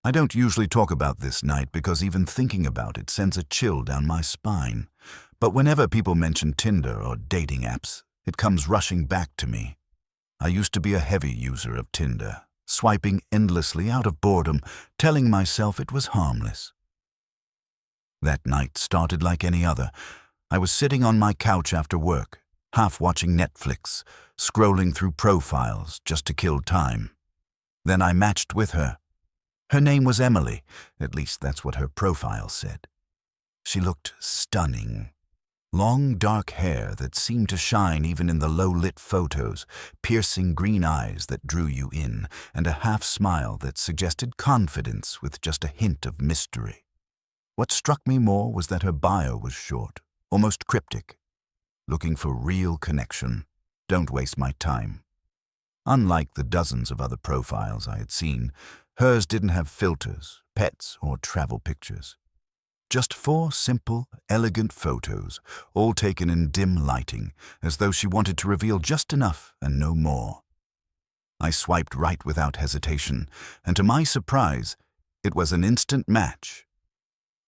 I don't usually talk about this night because even thinking about it sends a chill down my spine. But whenever people mention Tinder or dating apps, it comes rushing back to me. I used to be a heavy user of Tinder, swiping endlessly out of boredom, telling myself it was harmless. That night started like any other. I was sitting on my couch after work, half watching Netflix, scrolling through profiles just to kill time. Then I matched with her. Her name was Emily, at least that's what her profile said. She looked stunning. Long dark hair that seemed to shine even in the low-lit photos, piercing green eyes that drew you in, and a half-smile that suggested confidence with just a hint of mystery. What struck me more was that her bio was short, almost cryptic. Looking for real connection. Don't waste my time. Unlike the dozens of other profiles I had seen, hers didn't have filters, pets, or travel pictures. Just 4 simple, elegant photos, all taken in dim lighting, as though she wanted to reveal just enough and no more. I swiped right without hesitation, and to my surprise, it was an instant match.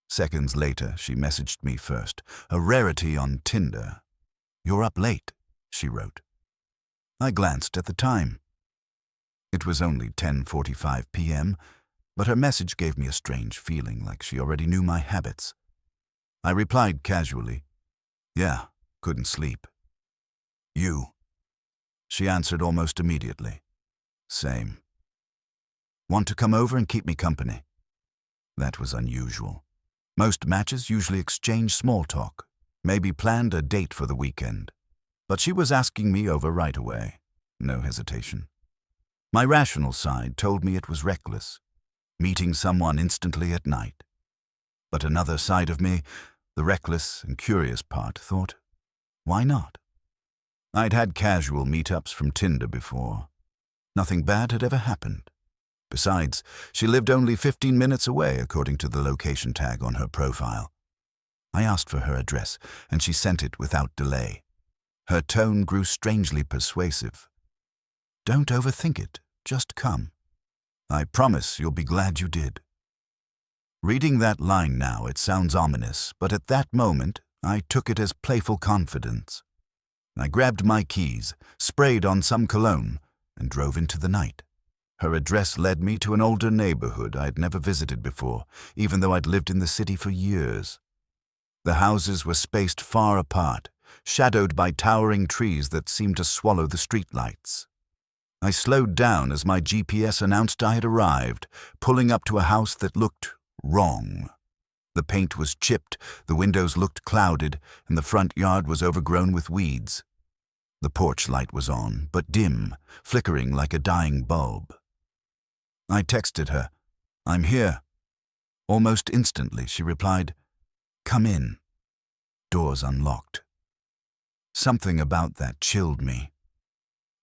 Seconds later, she messaged me first, a rarity on Tinder. "You're up late," she wrote. I glanced at the time. It was only 10:45 p.m., but her message gave me a strange feeling like she already knew my habits. I replied casually, "Yeah, couldn't sleep." "You?" She answered almost immediately. "Same." "Want to come over and keep me company?" That was unusual. Most matches usually exchange small talk, maybe planned a date for the weekend. But she was asking me over right away. No hesitation. My rational side told me it was reckless, meeting someone instantly at night. But another side of me, the reckless and curious part, thought, why not? I'd had casual meetups from Tinder before. Nothing bad had ever happened. Besides, she lived only 15 minutes away according to the location tag on her profile. I asked for her address, and she sent it without delay. Her tone grew strangely persuasive. "Don't overthink it, just come. I promise you'll be glad you did." Reading that line now, it sounds ominous, but at that moment, I took it as playful confidence. I grabbed my keys, sprayed on some cologne, and drove into the night. Her address led me to an older neighborhood I'd never visited before, even though I'd lived in the city for years. The houses were spaced far apart, shadowed by towering trees that seemed to swallow the streetlights. I slowed down as my GPS announced I had arrived, pulling up to a house that looked wrong. The paint was chipped, the windows looked clouded, and the front yard was overgrown with weeds. The porch light was on, but dim, flickering like a dying bulb. I texted her, "I'm here." Almost instantly, she replied, "Come in." Doors unlocked. Something about that chilled me.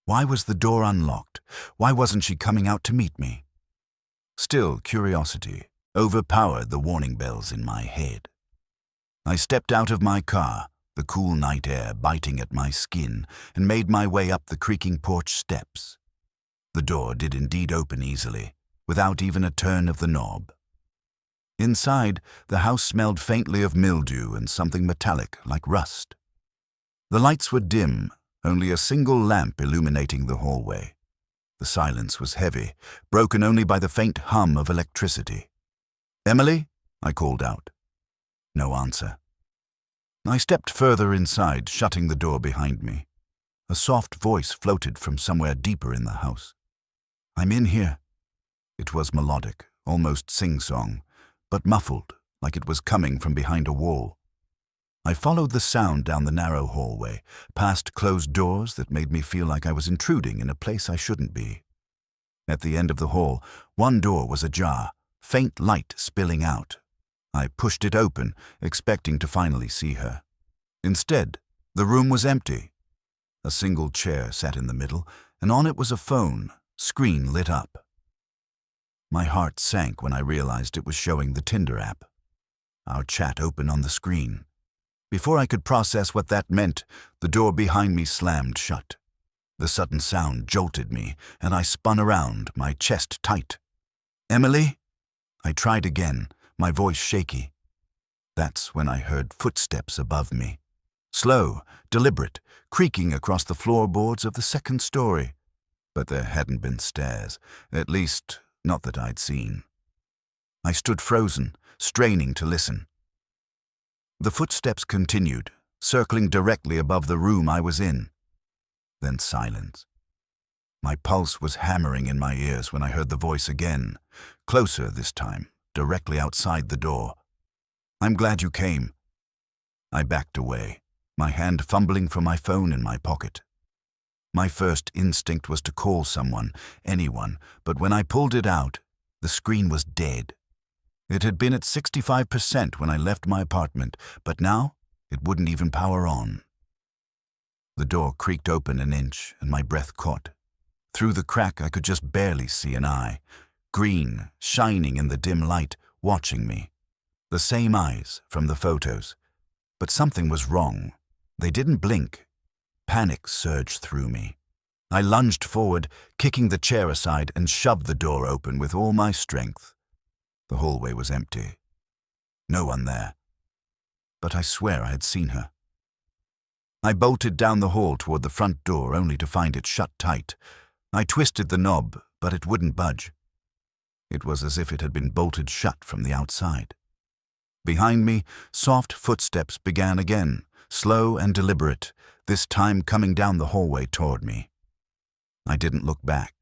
Why was the door unlocked? Why wasn't she coming out to meet me? Still, curiosity overpowered the warning bells in my head. I stepped out of my car, the cool night air biting at my skin, and made my way up the creaking porch steps. The door did indeed open easily, without even a turn of the knob. Inside, the house smelled faintly of mildew and something metallic like rust. The lights were dim, only a single lamp illuminating the hallway. The silence was heavy, broken only by the faint hum of electricity. "Emily?" I called out. No answer. I stepped further inside, shutting the door behind me. A soft voice floated from somewhere deeper in the house. "I'm in here." It was melodic, almost sing-song, but muffled, like it was coming from behind a wall. I followed the sound down the narrow hallway, past closed doors that made me feel like I was intruding in a place I shouldn't be. At the end of the hall, one door was ajar, faint light spilling out. I pushed it open, expecting to finally see her. Instead, the room was empty. A single chair sat in the middle, and on it was a phone, screen lit up. My heart sank when I realized it was showing the Tinder app. Our chat open on the screen. Before I could process what that meant, the door behind me slammed shut. The sudden sound jolted me, and I spun around, my chest tight. "Emily?" I tried again, my voice shaky. That's when I heard footsteps above me. Slow, deliberate, creaking across the floorboards of the second story. But there hadn't been stairs, at least not that I'd seen. I stood frozen, straining to listen. The footsteps continued, circling directly above the room I was in. Then silence. My pulse was hammering in my ears when I heard the voice again, closer this time, directly outside the door. "I'm glad you came." I backed away, my hand fumbling for my phone in my pocket. My first instinct was to call someone, anyone, but when I pulled it out, the screen was dead. It had been at 65% when I left my apartment, but now it wouldn't even power on. The door creaked open an inch, and my breath caught. Through the crack, I could just barely see an eye, green, shining in the dim light, watching me. The same eyes from the photos. But something was wrong. They didn't blink. Panic surged through me. I lunged forward, kicking the chair aside, and shoved the door open with all my strength. The hallway was empty. No one there. But I swear I had seen her. I bolted down the hall toward the front door, only to find it shut tight. I twisted the knob, but it wouldn't budge. It was as if it had been bolted shut from the outside. Behind me, soft footsteps began again, slow and deliberate, this time coming down the hallway toward me. I didn't look back.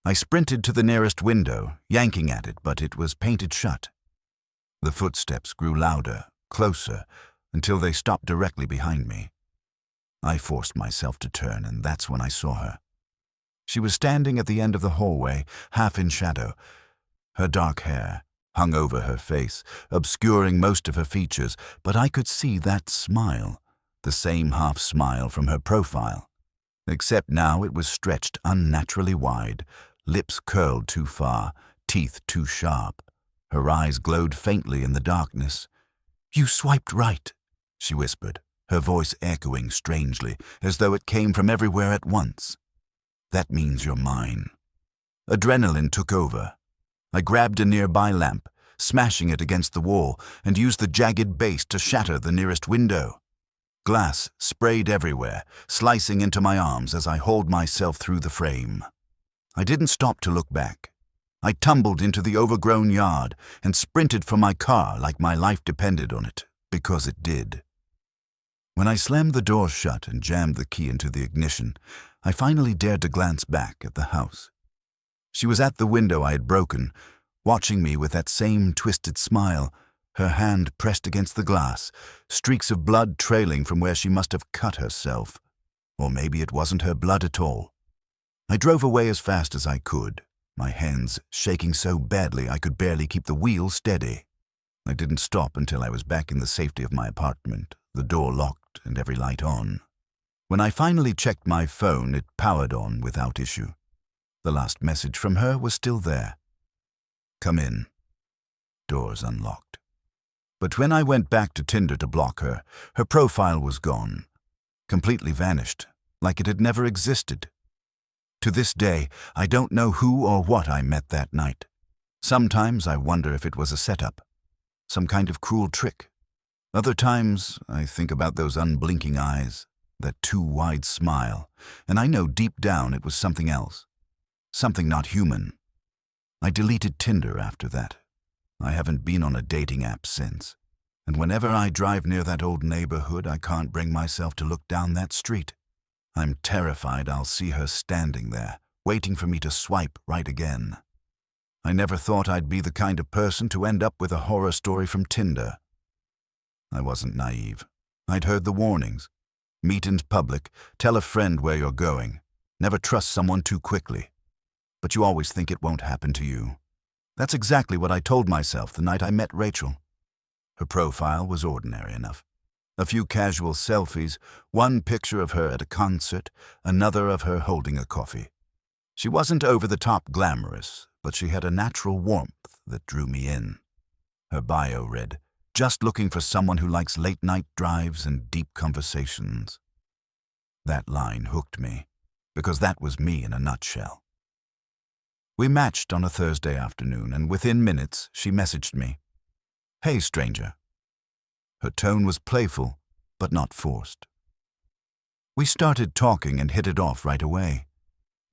I sprinted to the nearest window, yanking at it, but it was painted shut. The footsteps grew louder, closer, until they stopped directly behind me. I forced myself to turn, and that's when I saw her. She was standing at the end of the hallway, half in shadow. Her dark hair hung over her face, obscuring most of her features, but I could see that smile, the same half-smile from her profile. Except now it was stretched unnaturally wide, lips curled too far, teeth too sharp. Her eyes glowed faintly in the darkness. "You swiped right," she whispered, her voice echoing strangely, as though it came from everywhere at once. "That means you're mine." Adrenaline took over. I grabbed a nearby lamp, smashing it against the wall, and used the jagged base to shatter the nearest window. Glass sprayed everywhere, slicing into my arms as I hauled myself through the frame. I didn't stop to look back. I tumbled into the overgrown yard and sprinted for my car like my life depended on it, because it did. When I slammed the door shut and jammed the key into the ignition, I finally dared to glance back at the house. She was at the window I had broken, watching me with that same twisted smile, her hand pressed against the glass, streaks of blood trailing from where she must have cut herself. Or maybe it wasn't her blood at all. I drove away as fast as I could, my hands shaking so badly I could barely keep the wheel steady. I didn't stop until I was back in the safety of my apartment, the door locked and every light on. When I finally checked my phone, it powered on without issue. The last message from her was still there. "Come in." Doors unlocked. But when I went back to Tinder to block her, her profile was gone. Completely vanished, like it had never existed. To this day, I don't know who or what I met that night. Sometimes I wonder if it was a setup, some kind of cruel trick. Other times, I think about those unblinking eyes, that too wide smile, and I know deep down it was something else. Something not human. I deleted Tinder after that. I haven't been on a dating app since. And whenever I drive near that old neighborhood, I can't bring myself to look down that street. I'm terrified I'll see her standing there, waiting for me to swipe right again. I never thought I'd be the kind of person to end up with a horror story from Tinder. I wasn't naive. I'd heard the warnings. Meet in public, tell a friend where you're going. Never trust someone too quickly. But you always think it won't happen to you. That's exactly what I told myself the night I met Rachel. Her profile was ordinary enough. A few casual selfies, one picture of her at a concert, another of her holding a coffee. She wasn't over-the-top glamorous, but she had a natural warmth that drew me in. Her bio read, "Just looking for someone who likes late-night drives and deep conversations." That line hooked me, because that was me in a nutshell. We matched on a Thursday afternoon, and within minutes she messaged me. "Hey, stranger." Her tone was playful, but not forced. We started talking and hit it off right away,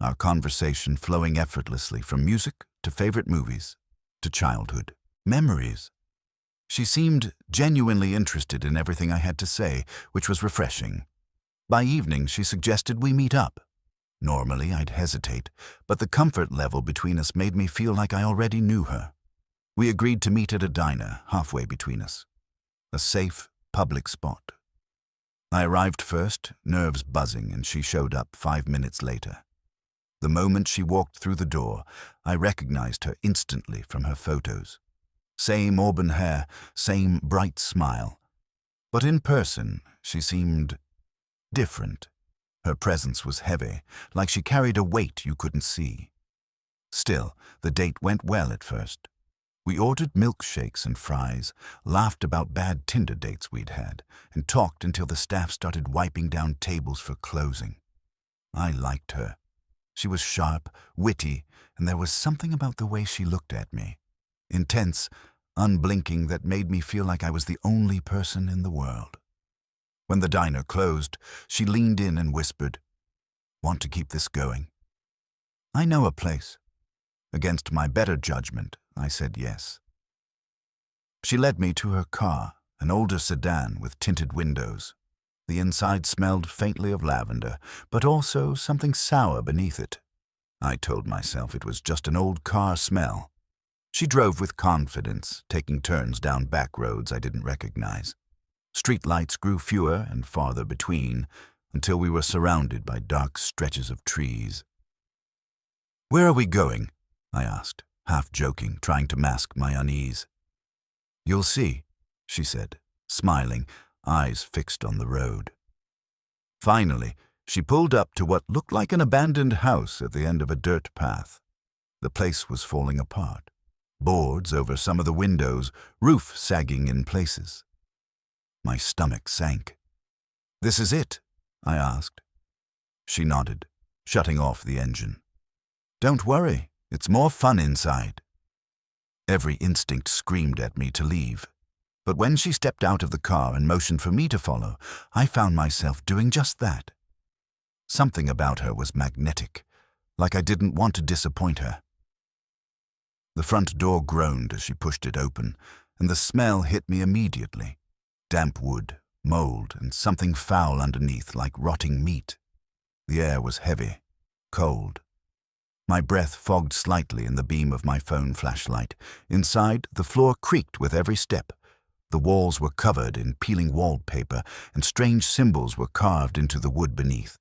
our conversation flowing effortlessly from music to favorite movies to childhood memories. She seemed genuinely interested in everything I had to say, which was refreshing. By evening, she suggested we meet up. Normally, I'd hesitate, but the comfort level between us made me feel like I already knew her. We agreed to meet at a diner halfway between us, a safe, public spot. I arrived first, nerves buzzing, and she showed up 5 minutes later. The moment she walked through the door, I recognized her instantly from her photos. Same auburn hair, same bright smile. But in person, she seemed different. Her presence was heavy, like she carried a weight you couldn't see. Still, the date went well at first. We ordered milkshakes and fries, laughed about bad Tinder dates we'd had, and talked until the staff started wiping down tables for closing. I liked her. She was sharp, witty, and there was something about the way she looked at me. Intense, unblinking, that made me feel like I was the only person in the world. When the diner closed, she leaned in and whispered, "Want to keep this going?" "I know a place." Against my better judgment, I said yes. She led me to her car, an older sedan with tinted windows. The inside smelled faintly of lavender, but also something sour beneath it. I told myself it was just an old car smell. She drove with confidence, taking turns down back roads I didn't recognize. Street lights grew fewer and farther between, until we were surrounded by dark stretches of trees. "Where are we going?" I asked, half joking, trying to mask my unease. "You'll see," she said, smiling, eyes fixed on the road. Finally, she pulled up to what looked like an abandoned house at the end of a dirt path. The place was falling apart. Boards over some of the windows, roof sagging in places. My stomach sank. "This is it?" I asked. She nodded, shutting off the engine. "Don't worry, it's more fun inside." Every instinct screamed at me to leave. But when she stepped out of the car and motioned for me to follow, I found myself doing just that. Something about her was magnetic, like I didn't want to disappoint her. The front door groaned as she pushed it open, and the smell hit me immediately. Damp wood, mold, and something foul underneath like rotting meat. The air was heavy, cold. My breath fogged slightly in the beam of my phone flashlight. Inside, the floor creaked with every step. The walls were covered in peeling wallpaper, and strange symbols were carved into the wood beneath.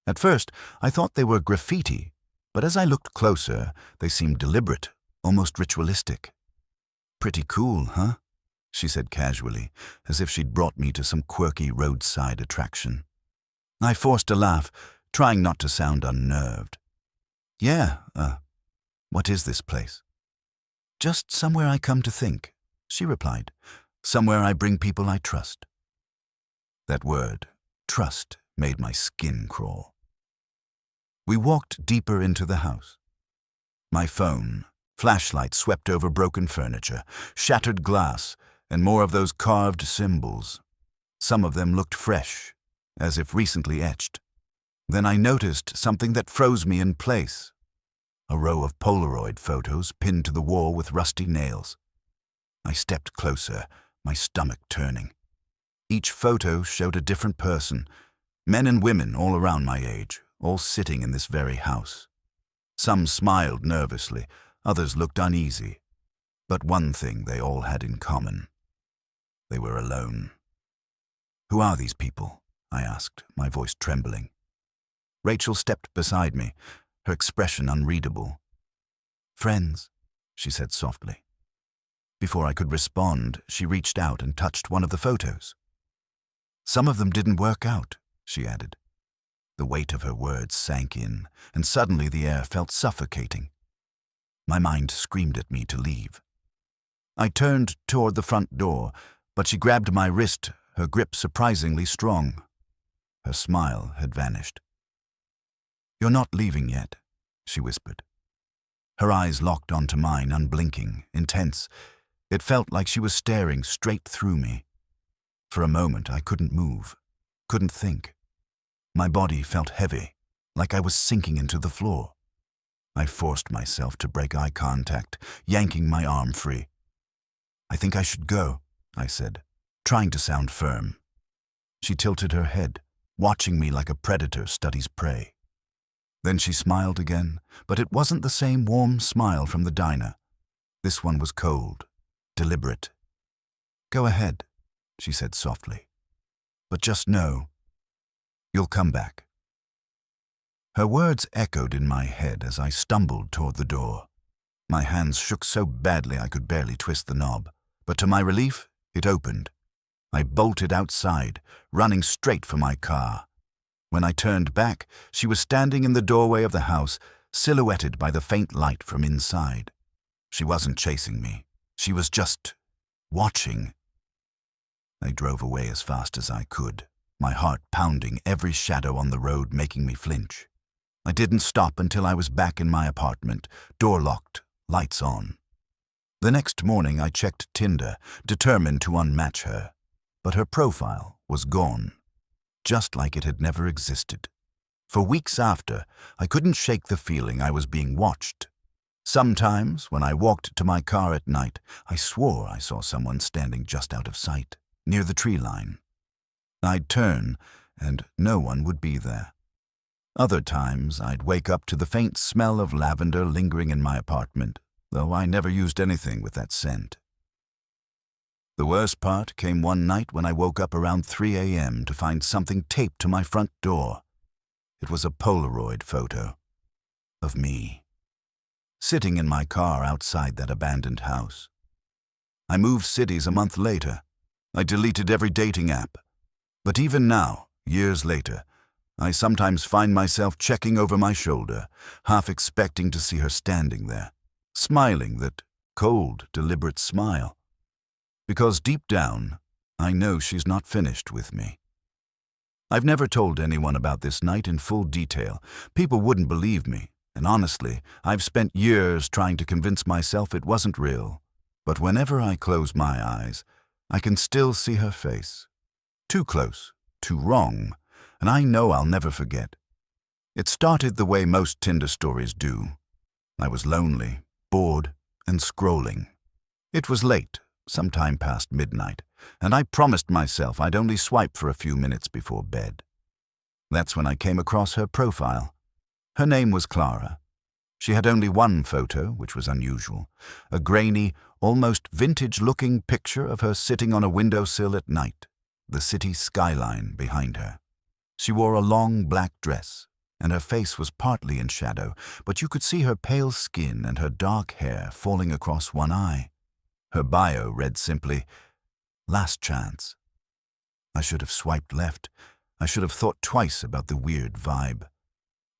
At first, I thought they were graffiti, but as I looked closer, they seemed deliberate, almost ritualistic. "Pretty cool, huh?" she said casually, as if she'd brought me to some quirky roadside attraction. I forced a laugh, trying not to sound unnerved. "Yeah, what is this place?" "Just somewhere I come to think," she replied. "Somewhere I bring people I trust." That word, trust, made my skin crawl. We walked deeper into the house. My phone, flashlight swept over broken furniture, shattered glass, and more of those carved symbols. Some of them looked fresh, as if recently etched. Then I noticed something that froze me in place. A row of Polaroid photos pinned to the wall with rusty nails. I stepped closer, my stomach turning. Each photo showed a different person, men and women all around my age, all sitting in this very house. Some smiled nervously, others looked uneasy. But one thing they all had in common. They were alone. "Who are these people?" I asked, my voice trembling. Rachel stepped beside me, her expression unreadable. "Friends," she said softly. Before I could respond, she reached out and touched one of the photos. "Some of them didn't work out," she added. The weight of her words sank in, and suddenly the air felt suffocating. My mind screamed at me to leave. I turned toward the front door, but she grabbed my wrist, her grip surprisingly strong. Her smile had vanished. "You're not leaving yet," she whispered. Her eyes locked onto mine, unblinking, intense. It felt like she was staring straight through me. For a moment, I couldn't move, couldn't think. My body felt heavy, like I was sinking into the floor. I forced myself to break eye contact, yanking my arm free. "I think I should go," I said, trying to sound firm. She tilted her head, watching me like a predator studies prey. Then she smiled again, but it wasn't the same warm smile from the diner. This one was cold, deliberate. "Go ahead," she said softly. "But just know, you'll come back." Her words echoed in my head as I stumbled toward the door. My hands shook so badly I could barely twist the knob, but to my relief, it opened. I bolted outside, running straight for my car. When I turned back, she was standing in the doorway of the house, silhouetted by the faint light from inside. She wasn't chasing me. She was just watching. I drove away as fast as I could, my heart pounding, every shadow on the road making me flinch. I didn't stop until I was back in my apartment, door locked, lights on. The next morning I checked Tinder, determined to unmatch her. But her profile was gone, just like it had never existed. For weeks after, I couldn't shake the feeling I was being watched. Sometimes, when I walked to my car at night, I swore I saw someone standing just out of sight, near the tree line. I'd turn, and no one would be there. Other times, I'd wake up to the faint smell of lavender lingering in my apartment, though I never used anything with that scent. The worst part came one night when I woke up around 3 a.m. to find something taped to my front door. It was a Polaroid photo of me, sitting in my car outside that abandoned house. I moved cities a month later. I deleted every dating app. But even now, years later, I sometimes find myself checking over my shoulder, half expecting to see her standing there, smiling that cold, deliberate smile. Because deep down, I know she's not finished with me. I've never told anyone about this night in full detail. People wouldn't believe me, and honestly, I've spent years trying to convince myself it wasn't real. But whenever I close my eyes, I can still see her face. Too close, too wrong, and I know I'll never forget. It started the way most Tinder stories do. I was lonely, bored, and scrolling. It was late, sometime past midnight, and I promised myself I'd only swipe for a few minutes before bed. That's when I came across her profile. Her name was Clara. She had only one photo, which was unusual, a grainy, almost vintage-looking picture of her sitting on a windowsill at night, the city skyline behind her. She wore a long black dress, and her face was partly in shadow, but you could see her pale skin and her dark hair falling across one eye. Her bio read simply, "Last chance." I should have swiped left. I should have thought twice about the weird vibe.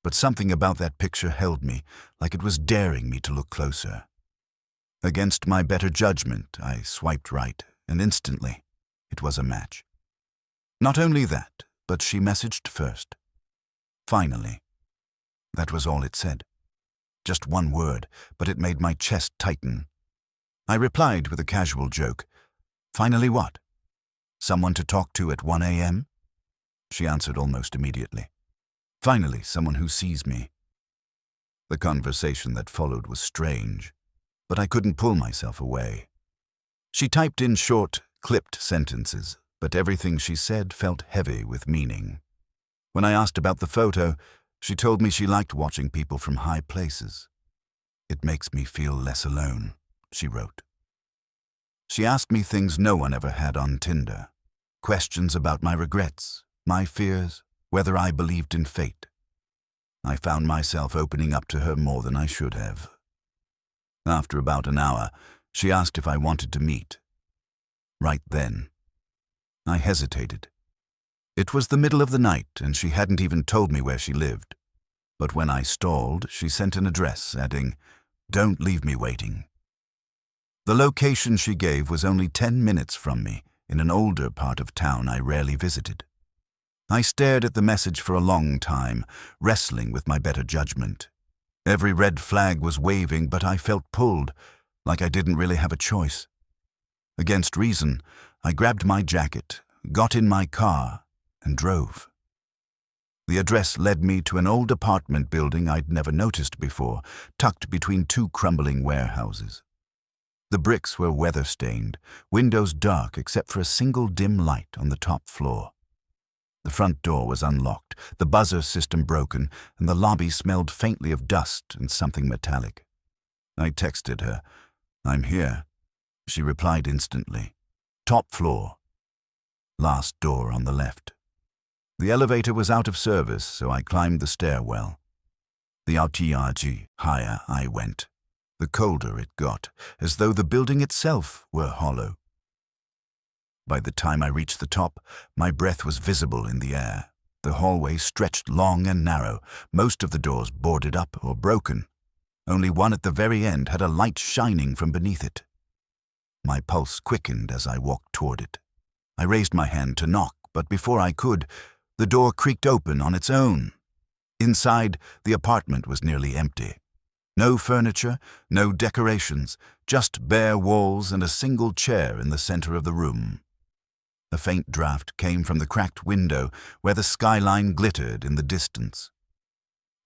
But something about that picture held me, like it was daring me to look closer. Against my better judgment, I swiped right, and instantly, it was a match. Not only that, but she messaged first. "Finally." That was all it said. Just one word, but it made my chest tighten. I replied with a casual joke. "Finally what? Someone to talk to at 1 a.m.? She answered almost immediately. "Finally, someone who sees me." The conversation that followed was strange, but I couldn't pull myself away. She typed in short, clipped sentences, but everything she said felt heavy with meaning. When I asked about the photo, she told me she liked watching people from high places. "It makes me feel less alone," she wrote. She asked me things no one ever had on Tinder. Questions about my regrets, my fears, whether I believed in fate. I found myself opening up to her more than I should have. After about an hour, she asked if I wanted to meet. Right then, I hesitated. It was the middle of the night, and she hadn't even told me where she lived. But when I stalled, she sent an address, adding, "Don't leave me waiting." The location she gave was only 10 minutes from me, in an older part of town I rarely visited. I stared at the message for a long time, wrestling with my better judgment. Every red flag was waving, but I felt pulled, like I didn't really have a choice. Against reason, I grabbed my jacket, got in my car, and drove. The address led me to an old apartment building I'd never noticed before, tucked between two crumbling warehouses. The bricks were weather-stained, windows dark except for a single dim light on the top floor. The front door was unlocked, the buzzer system broken, and the lobby smelled faintly of dust and something metallic. I texted her, "I'm here." She replied instantly, "Top floor. Last door on the left." The elevator was out of service, so I climbed the stairwell. The outside higher I went, the colder it got, as though the building itself were hollow. By the time I reached the top, my breath was visible in the air. The hallway stretched long and narrow, most of the doors boarded up or broken. Only one at the very end had a light shining from beneath it. My pulse quickened as I walked toward it. I raised my hand to knock, but before I could, the door creaked open on its own. Inside, the apartment was nearly empty. No furniture, no decorations, just bare walls and a single chair in the center of the room. A faint draft came from the cracked window where the skyline glittered in the distance.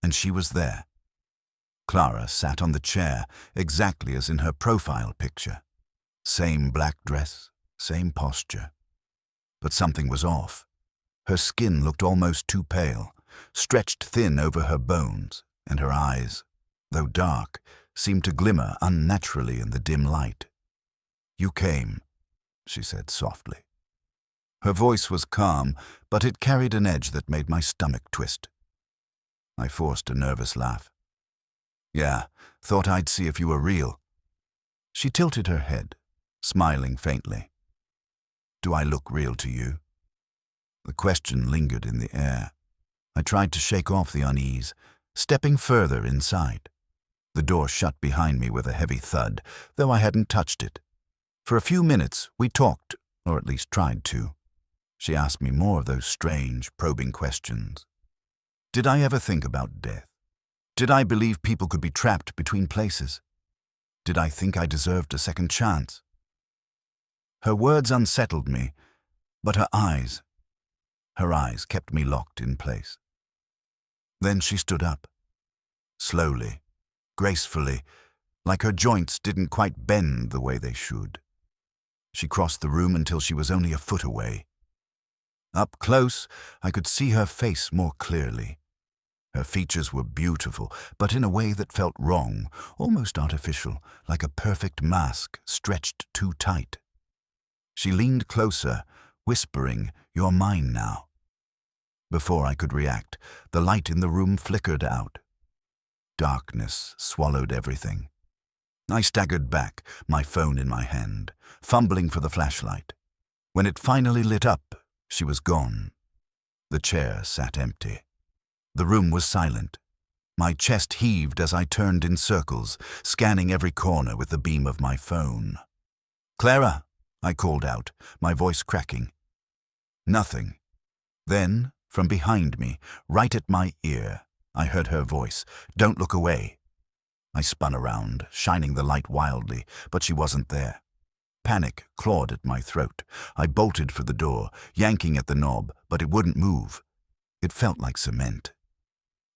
And she was there. Clara sat on the chair, exactly as in her profile picture. Same black dress, same posture. But something was off. Her skin looked almost too pale, stretched thin over her bones, and her eyes, though dark, seemed to glimmer unnaturally in the dim light. "You came," she said softly. Her voice was calm, but it carried an edge that made my stomach twist. I forced a nervous laugh. "Yeah, thought I'd see if you were real." She tilted her head, smiling faintly. "Do I look real to you?" The question lingered in the air. I tried to shake off the unease, stepping further inside. The door shut behind me with a heavy thud, though I hadn't touched it. For a few minutes, we talked, or at least tried to. She asked me more of those strange, probing questions. Did I ever think about death? Did I believe people could be trapped between places? Did I think I deserved a second chance? Her words unsettled me, but her eyes kept me locked in place. Then she stood up. Slowly, gracefully, like her joints didn't quite bend the way they should. She crossed the room until she was only a foot away. Up close, I could see her face more clearly. Her features were beautiful, but in a way that felt wrong, almost artificial, like a perfect mask stretched too tight. She leaned closer, whispering, "You're mine now." Before I could react, the light in the room flickered out. Darkness swallowed everything. I staggered back, my phone in my hand, fumbling for the flashlight. When it finally lit up, she was gone. The chair sat empty. The room was silent. My chest heaved as I turned in circles, scanning every corner with the beam of my phone. "Clara," I called out, my voice cracking. Nothing. Then, from behind me, right at my ear, I heard her voice, "Don't look away." I spun around, shining the light wildly, but she wasn't there. Panic clawed at my throat. I bolted for the door, yanking at the knob, but it wouldn't move. It felt like cement.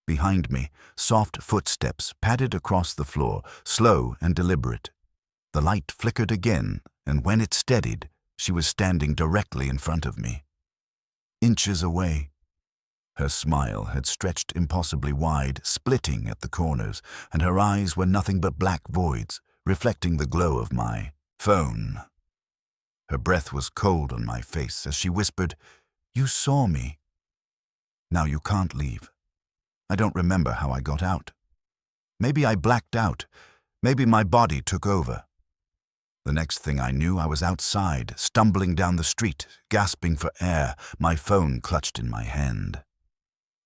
Behind me, soft footsteps padded across the floor, slow and deliberate. The light flickered again, and when it steadied, she was standing directly in front of me. Inches away. Her smile had stretched impossibly wide, splitting at the corners, and her eyes were nothing but black voids, reflecting the glow of my phone. Her breath was cold on my face as she whispered, "You saw me. Now you can't leave. I don't remember how I got out. Maybe I blacked out. Maybe my body took over." The next thing I knew, I was outside, stumbling down the street, gasping for air, my phone clutched in my hand.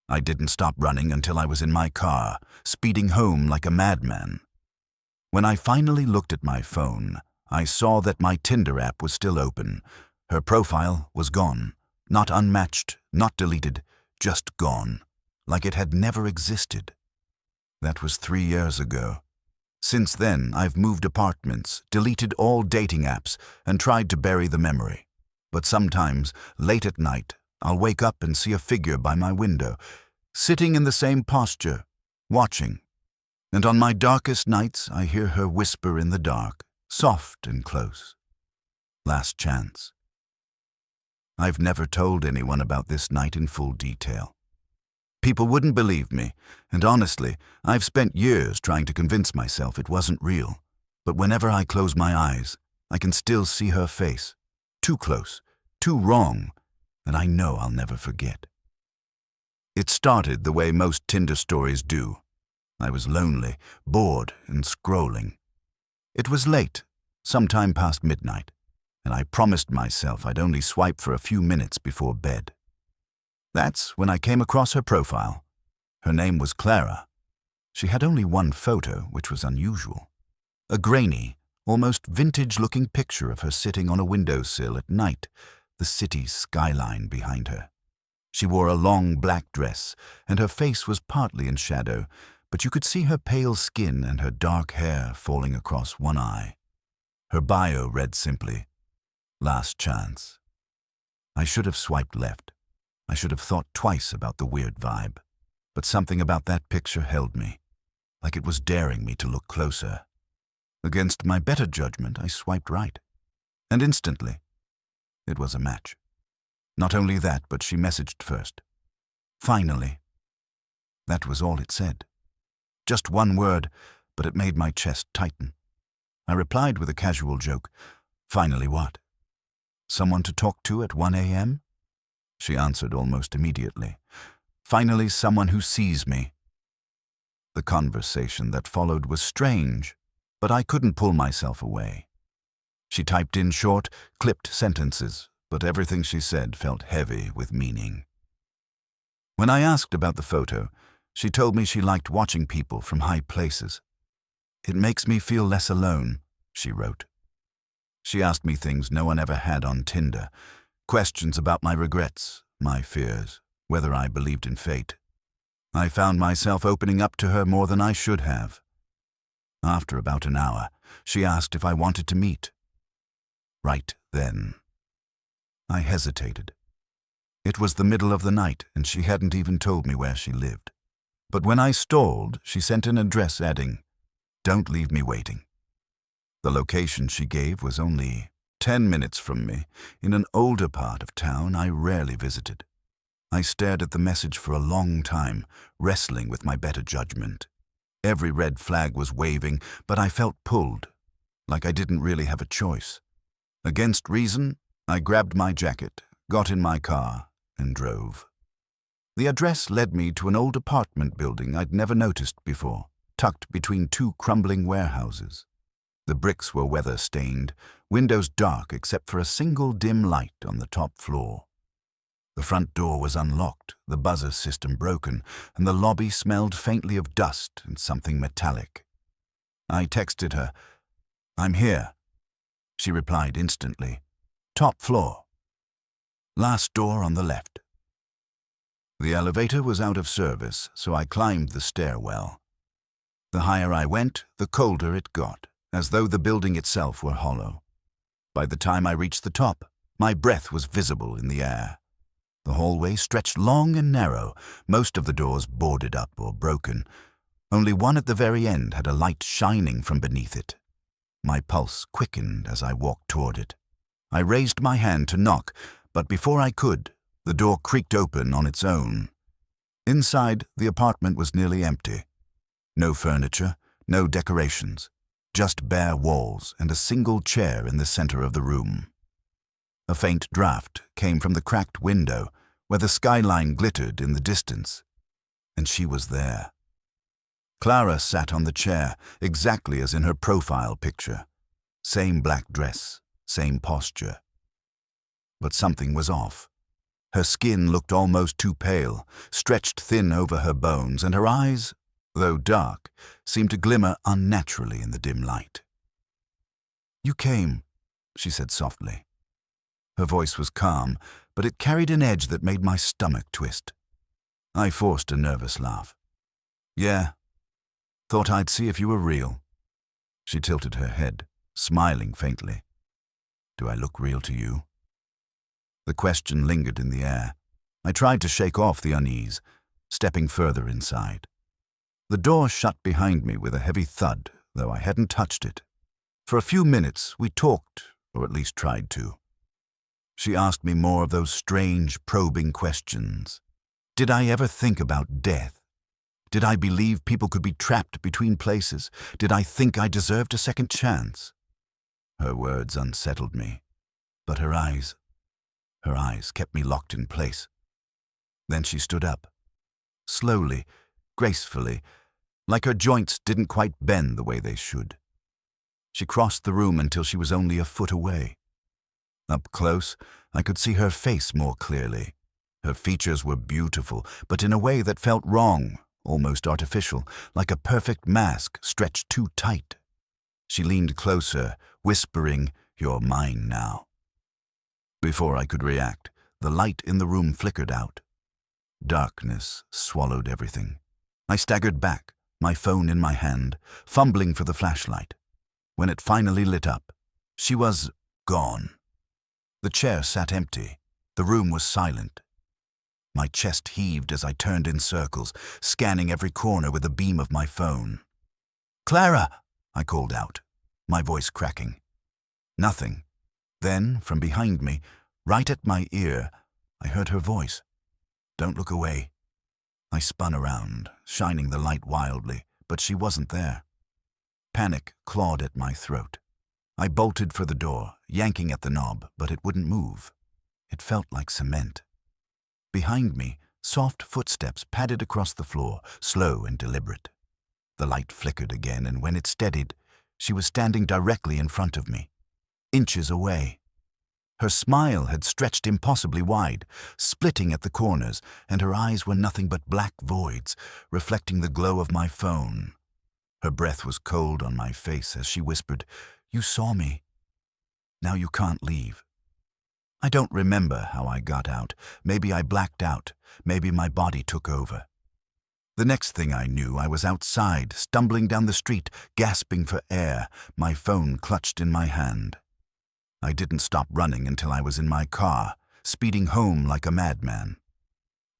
I didn't stop running until I was in my car, speeding home like a madman. When I finally looked at my phone, I saw that my Tinder app was still open. Her profile was gone, not unmatched, not deleted, just gone, like it had never existed. That was 3 years ago. Since then, I've moved apartments, deleted all dating apps, and tried to bury the memory. But sometimes, late at night, I'll wake up and see a figure by my window, sitting in the same posture, watching. And on my darkest nights, I hear her whisper in the dark, soft and close. Last chance. I've never told anyone about this night in full detail. People wouldn't believe me, and honestly, I've spent years trying to convince myself it wasn't real. But whenever I close my eyes, I can still see her face. Too close, too wrong, and I know I'll never forget. It started the way most Tinder stories do. I was lonely, bored, and scrolling. It was late, sometime past midnight, and I promised myself I'd only swipe for a few minutes before bed. That's when I came across her profile. Her name was Clara. She had only one photo, which was unusual. A grainy, almost vintage-looking picture of her sitting on a windowsill at night, the city's skyline behind her. She wore a long black dress, and her face was partly in shadow, but you could see her pale skin and her dark hair falling across one eye. Her bio read simply, "Last chance." I should have swiped left. I should have thought twice about the weird vibe, but something about that picture held me, like it was daring me to look closer. Against my better judgment, I swiped right, and instantly, it was a match. Not only that, but she messaged first. "Finally." That was all it said. Just one word, but it made my chest tighten. I replied with a casual joke, "Finally what? Someone to talk to at 1 a.m.? She answered almost immediately, "Finally someone who sees me." The conversation that followed was strange, but I couldn't pull myself away. She typed in short, clipped sentences, but everything she said felt heavy with meaning. When I asked about the photo, she told me she liked watching people from high places. "It makes me feel less alone," she wrote. She asked me things no one ever had on Tinder, questions about my regrets, my fears, whether I believed in fate. I found myself opening up to her more than I should have. After about an hour, she asked if I wanted to meet. Right then. I hesitated. It was the middle of the night, and she hadn't even told me where she lived. But when I stalled, she sent an address adding, "Don't leave me waiting." The location she gave was only 10 minutes from me, in an older part of town I rarely visited. I stared at the message for a long time, wrestling with my better judgment. Every red flag was waving, but I felt pulled, like I didn't really have a choice. Against reason, I grabbed my jacket, got in my car, and drove. The address led me to an old apartment building I'd never noticed before, tucked between two crumbling warehouses. The bricks were weather-stained, windows dark except for a single dim light on the top floor. The front door was unlocked, the buzzer system broken, and the lobby smelled faintly of dust and something metallic. I texted her, "I'm here." She replied instantly, "Top floor. Last door on the left." The elevator was out of service, so I climbed the stairwell. The higher I went, the colder it got, as though the building itself were hollow. By the time I reached the top, my breath was visible in the air. The hallway stretched long and narrow, most of the doors boarded up or broken. Only one at the very end had a light shining from beneath it. My pulse quickened as I walked toward it. I raised my hand to knock, but before I could, the door creaked open on its own. Inside, the apartment was nearly empty. No furniture, no decorations, just bare walls and a single chair in the center of the room. A faint draft came from the cracked window, where the skyline glittered in the distance, and she was there. Clara sat on the chair, exactly as in her profile picture. Same black dress, same posture. But something was off. Her skin looked almost too pale, stretched thin over her bones, and her eyes, though dark, seemed to glimmer unnaturally in the dim light. "You came," she said softly. Her voice was calm, but it carried an edge that made my stomach twist. I forced a nervous laugh. "Yeah, Thought I'd see if you were real." She tilted her head, smiling faintly. "Do I look real to you?" The question lingered in the air. I tried to shake off the unease, stepping further inside. The door shut behind me with a heavy thud, though I hadn't touched it. For a few minutes, we talked, or at least tried to. She asked me more of those strange, probing questions. Did I ever think about death? Did I believe people could be trapped between places? Did I think I deserved a second chance? Her words unsettled me, but her eyes kept me locked in place. Then she stood up, slowly, gracefully, like her joints didn't quite bend the way they should. She crossed the room until she was only a foot away. Up close, I could see her face more clearly. Her features were beautiful, but in a way that felt wrong, almost artificial, like a perfect mask stretched too tight. She leaned closer, whispering, "You're mine now." Before I could react, the light in the room flickered out. Darkness swallowed everything. I staggered back, my phone in my hand, fumbling for the flashlight. When it finally lit up, she was gone. The chair sat empty. The room was silent. My chest heaved as I turned in circles, scanning every corner with the beam of my phone. "Clara!" I called out, my voice cracking. Nothing. Then, from behind me, right at my ear, I heard her voice. "Don't look away." I spun around, shining the light wildly, but she wasn't there. Panic clawed at my throat. I bolted for the door, yanking at the knob, but it wouldn't move. It felt like cement. Behind me, soft footsteps padded across the floor, slow and deliberate. The light flickered again, and when it steadied, she was standing directly in front of me, inches away. Her smile had stretched impossibly wide, splitting at the corners, and her eyes were nothing but black voids, reflecting the glow of my phone. Her breath was cold on my face as she whispered, "You saw me. Now you can't leave." I don't remember how I got out. Maybe I blacked out. Maybe my body took over. The next thing I knew, I was outside, stumbling down the street, gasping for air, my phone clutched in my hand. I didn't stop running until I was in my car, speeding home like a madman.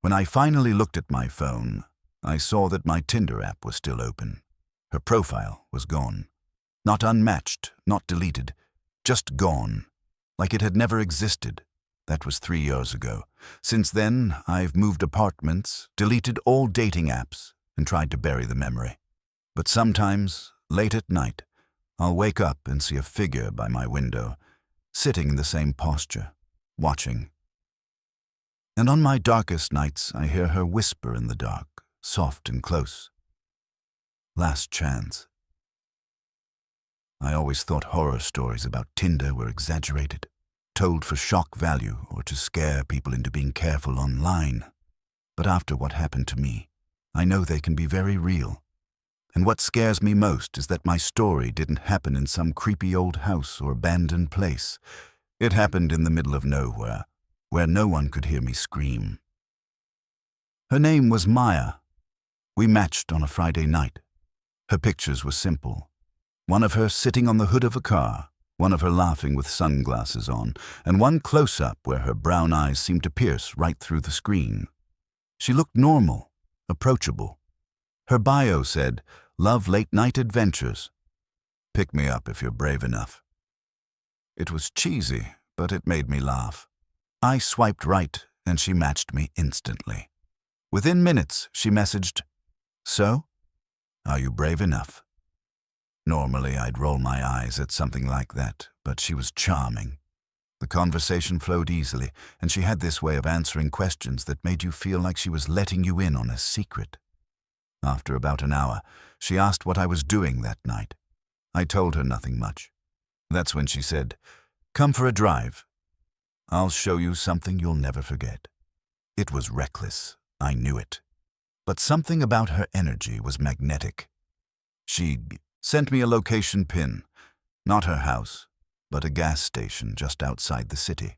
When I finally looked at my phone, I saw that my Tinder app was still open. Her profile was gone. Not unmatched, not deleted, just gone, like it had never existed. That was 3 years ago. Since then, I've moved apartments, deleted all dating apps, and tried to bury the memory. But sometimes, late at night, I'll wake up and see a figure by my window, sitting in the same posture, watching. And on my darkest nights, I hear her whisper in the dark, soft and close. "Last chance." I always thought horror stories about Tinder were exaggerated, told for shock value or to scare people into being careful online. But after what happened to me, I know they can be very real. And what scares me most is that my story didn't happen in some creepy old house or abandoned place. It happened in the middle of nowhere, where no one could hear me scream. Her name was Maya. We matched on a Friday night. Her pictures were simple. One of her sitting on the hood of a car, one of her laughing with sunglasses on, and one close-up where her brown eyes seemed to pierce right through the screen. She looked normal, approachable. Her bio said, "Love late-night adventures. Pick me up if you're brave enough." It was cheesy, but it made me laugh. I swiped right, and she matched me instantly. Within minutes, she messaged, "So, are you brave enough?" Normally, I'd roll my eyes at something like that, but she was charming. The conversation flowed easily, and she had this way of answering questions that made you feel like she was letting you in on a secret. After about an hour, she asked what I was doing that night. I told her nothing much. That's when she said, "Come for a drive. I'll show you something you'll never forget." It was reckless, I knew it. But something about her energy was magnetic. She sent me a location pin, not her house, but a gas station just outside the city.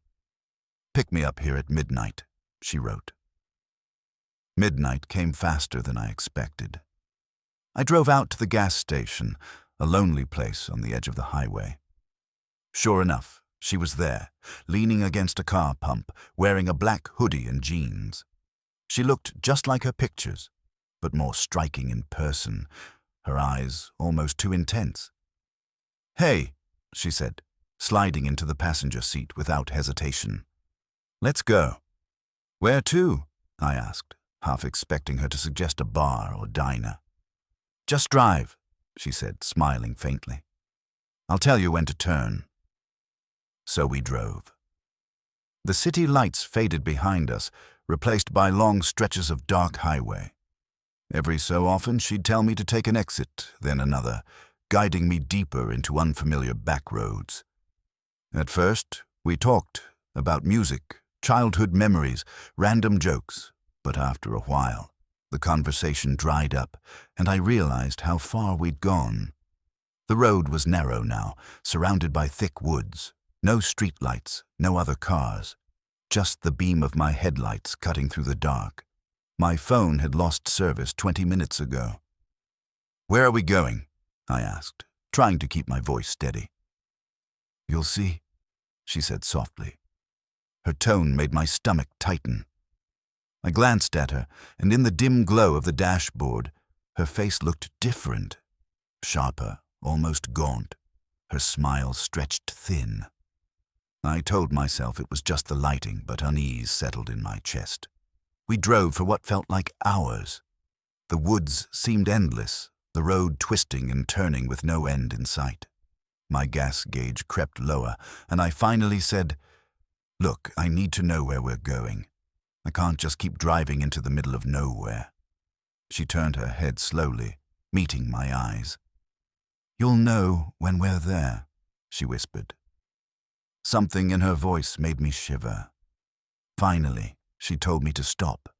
"Pick me up here at midnight," she wrote. Midnight came faster than I expected. I drove out to the gas station, a lonely place on the edge of the highway. Sure enough, she was there, leaning against a car pump, wearing a black hoodie and jeans. She looked just like her pictures, but more striking in person, her eyes almost too intense. "Hey," she said, sliding into the passenger seat without hesitation. "Let's go." "Where to?" I asked, half expecting her to suggest a bar or diner. "Just drive," she said, smiling faintly. "I'll tell you when to turn." So we drove. The city lights faded behind us, replaced by long stretches of dark highway. Every so often she'd tell me to take an exit, then another, guiding me deeper into unfamiliar back roads. At first, we talked about music, childhood memories, random jokes, but after a while, the conversation dried up, and I realized how far we'd gone. The road was narrow now, surrounded by thick woods. No streetlights, no other cars. Just the beam of my headlights cutting through the dark. My phone had lost service 20 minutes ago. "Where are we going?" I asked, trying to keep my voice steady. "You'll see," she said softly. Her tone made my stomach tighten. I glanced at her, and in the dim glow of the dashboard, her face looked different. Sharper, almost gaunt. Her smile stretched thin. I told myself it was just the lighting, but unease settled in my chest. We drove for what felt like hours. The woods seemed endless, the road twisting and turning with no end in sight. My gas gauge crept lower, and I finally said, "Look, I need to know where we're going. I can't just keep driving into the middle of nowhere." She turned her head slowly, meeting my eyes. "You'll know when we're there," she whispered. Something in her voice made me shiver. Finally, she told me to stop.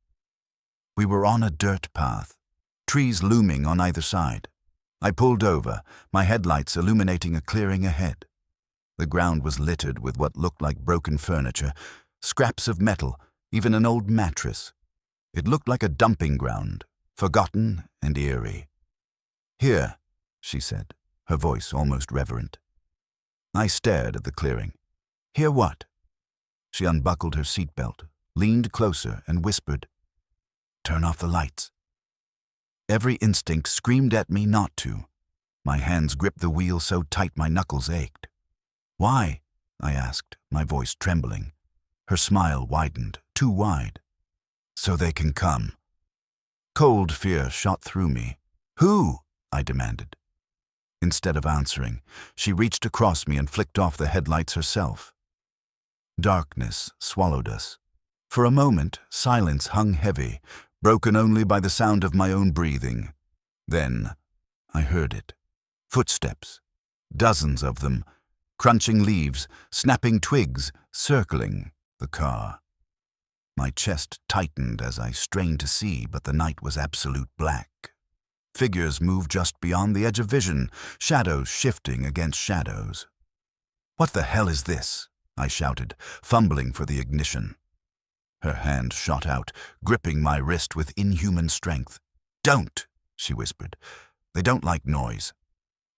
We were on a dirt path, trees looming on either side. I pulled over, my headlights illuminating a clearing ahead. The ground was littered with what looked like broken furniture, scraps of metal, even an old mattress. It looked like a dumping ground, forgotten and eerie. "Here," she said, her voice almost reverent. I stared at the clearing. "Hear what?" She unbuckled her seatbelt, leaned closer, and whispered, "Turn off the lights." Every instinct screamed at me not to. My hands gripped the wheel so tight my knuckles ached. "Why?" I asked, my voice trembling. Her smile widened, too wide. "So they can come." Cold fear shot through me. "Who?" I demanded. Instead of answering, she reached across me and flicked off the headlights herself. Darkness swallowed us. For a moment, silence hung heavy, broken only by the sound of my own breathing. Then, I heard it. Footsteps. Dozens of them. Crunching leaves, snapping twigs, circling the car. My chest tightened as I strained to see, but the night was absolute black. Figures moved just beyond the edge of vision, shadows shifting against shadows. "What the hell is this?" I shouted, fumbling for the ignition. Her hand shot out, gripping my wrist with inhuman strength. "Don't," she whispered. "They don't like noise."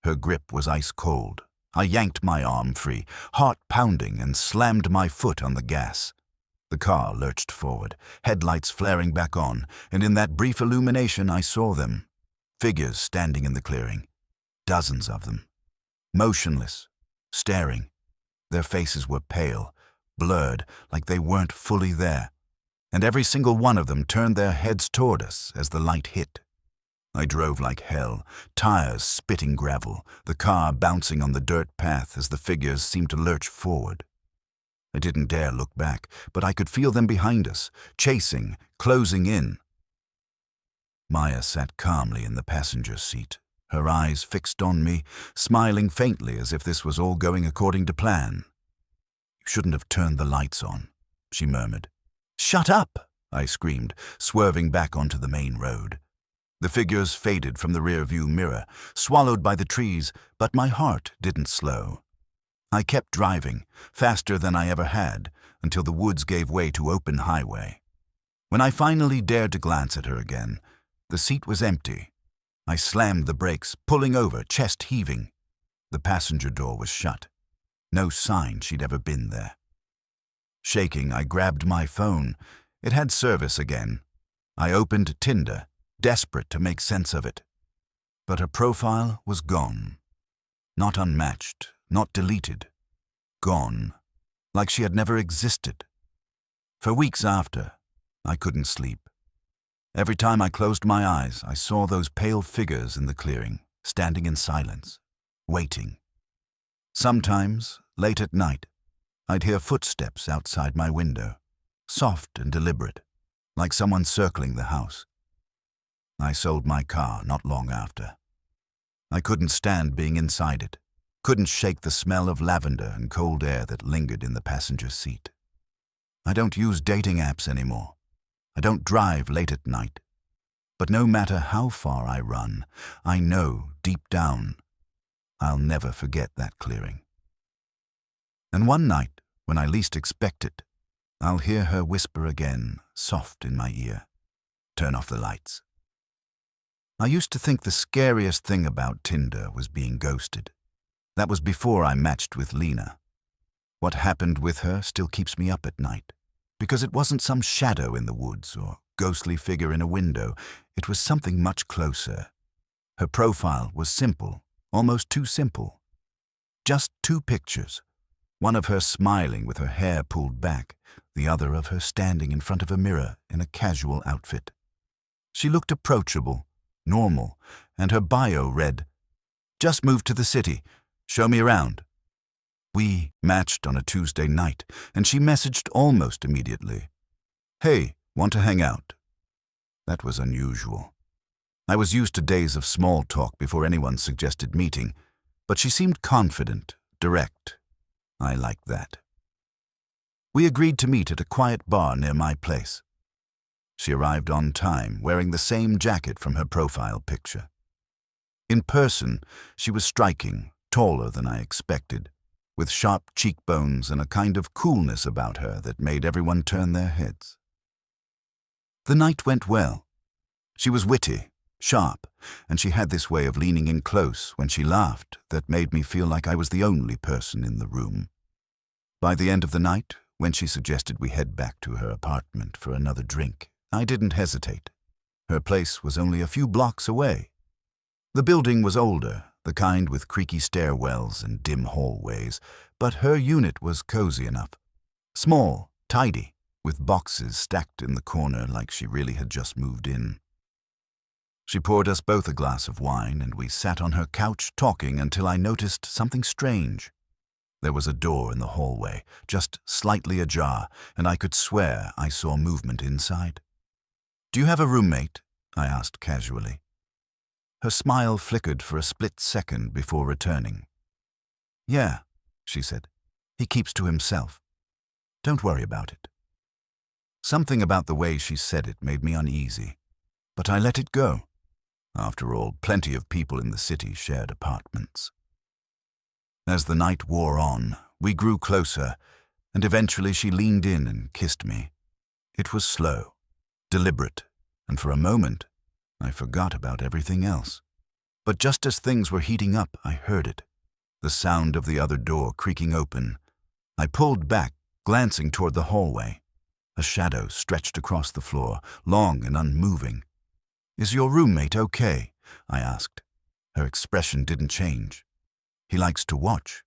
Her grip was ice cold. I yanked my arm free, heart pounding, and slammed my foot on the gas. The car lurched forward, headlights flaring back on, and in that brief illumination I saw them. Figures standing in the clearing. Dozens of them. Motionless, staring. Their faces were pale, blurred, like they weren't fully there. And every single one of them turned their heads toward us as the light hit. I drove like hell, tires spitting gravel, the car bouncing on the dirt path as the figures seemed to lurch forward. I didn't dare look back, but I could feel them behind us, chasing, closing in. Maya sat calmly in the passenger seat, her eyes fixed on me, smiling faintly as if this was all going according to plan. "You shouldn't have turned the lights on," she murmured. "Shut up!" I screamed, swerving back onto the main road. The figures faded from the rearview mirror, swallowed by the trees, but my heart didn't slow. I kept driving, faster than I ever had, until the woods gave way to open highway. When I finally dared to glance at her again, the seat was empty. I slammed the brakes, pulling over, chest heaving. The passenger door was shut. No sign she'd ever been there. Shaking, I grabbed my phone. It had service again. I opened Tinder, desperate to make sense of it. But her profile was gone. Not unmatched, not deleted. Gone, like she had never existed. For weeks after, I couldn't sleep. Every time I closed my eyes, I saw those pale figures in the clearing, standing in silence, waiting. Sometimes, late at night, I'd hear footsteps outside my window, soft and deliberate, like someone circling the house. I sold my car not long after. I couldn't stand being inside it, couldn't shake the smell of lavender and cold air that lingered in the passenger seat. I don't use dating apps anymore. I don't drive late at night. But no matter how far I run, I know deep down I'll never forget that clearing. And one night, when I least expect it, I'll hear her whisper again, soft in my ear, "Turn off the lights." I used to think the scariest thing about Tinder was being ghosted. That was before I matched with Lena. What happened with her still keeps me up at night, because it wasn't some shadow in the woods or ghostly figure in a window. It was something much closer. Her profile was simple, almost too simple. Just two pictures, one of her smiling with her hair pulled back, the other of her standing in front of a mirror in a casual outfit. She looked approachable, normal, and her bio read, "Just moved to the city. Show me around." We matched on a Tuesday night, and she messaged almost immediately, "Hey, want to hang out?" That was unusual. I was used to days of small talk before anyone suggested meeting, but she seemed confident, direct. I liked that. We agreed to meet at a quiet bar near my place. She arrived on time, wearing the same jacket from her profile picture. In person, she was striking, taller than I expected, with sharp cheekbones and a kind of coolness about her that made everyone turn their heads. The night went well. She was witty, sharp, and she had this way of leaning in close when she laughed that made me feel like I was the only person in the room. By the end of the night, when she suggested we head back to her apartment for another drink, I didn't hesitate. Her place was only a few blocks away. The building was older, the kind with creaky stairwells and dim hallways, but her unit was cozy enough. Small, tidy, with boxes stacked in the corner like she really had just moved in. She poured us both a glass of wine, and we sat on her couch talking until I noticed something strange. There was a door in the hallway, just slightly ajar, and I could swear I saw movement inside. "Do you have a roommate?" I asked casually. Her smile flickered for a split second before returning. "Yeah," she said. "He keeps to himself. Don't worry about it." Something about the way she said it made me uneasy, but I let it go. After all, plenty of people in the city shared apartments. As the night wore on, we grew closer, and eventually she leaned in and kissed me. It was slow, deliberate, and for a moment, I forgot about everything else. But just as things were heating up, I heard it, the sound of the other door creaking open. I pulled back, glancing toward the hallway. A shadow stretched across the floor, long and unmoving. "Is your roommate okay?" I asked. Her expression didn't change. "He likes to watch."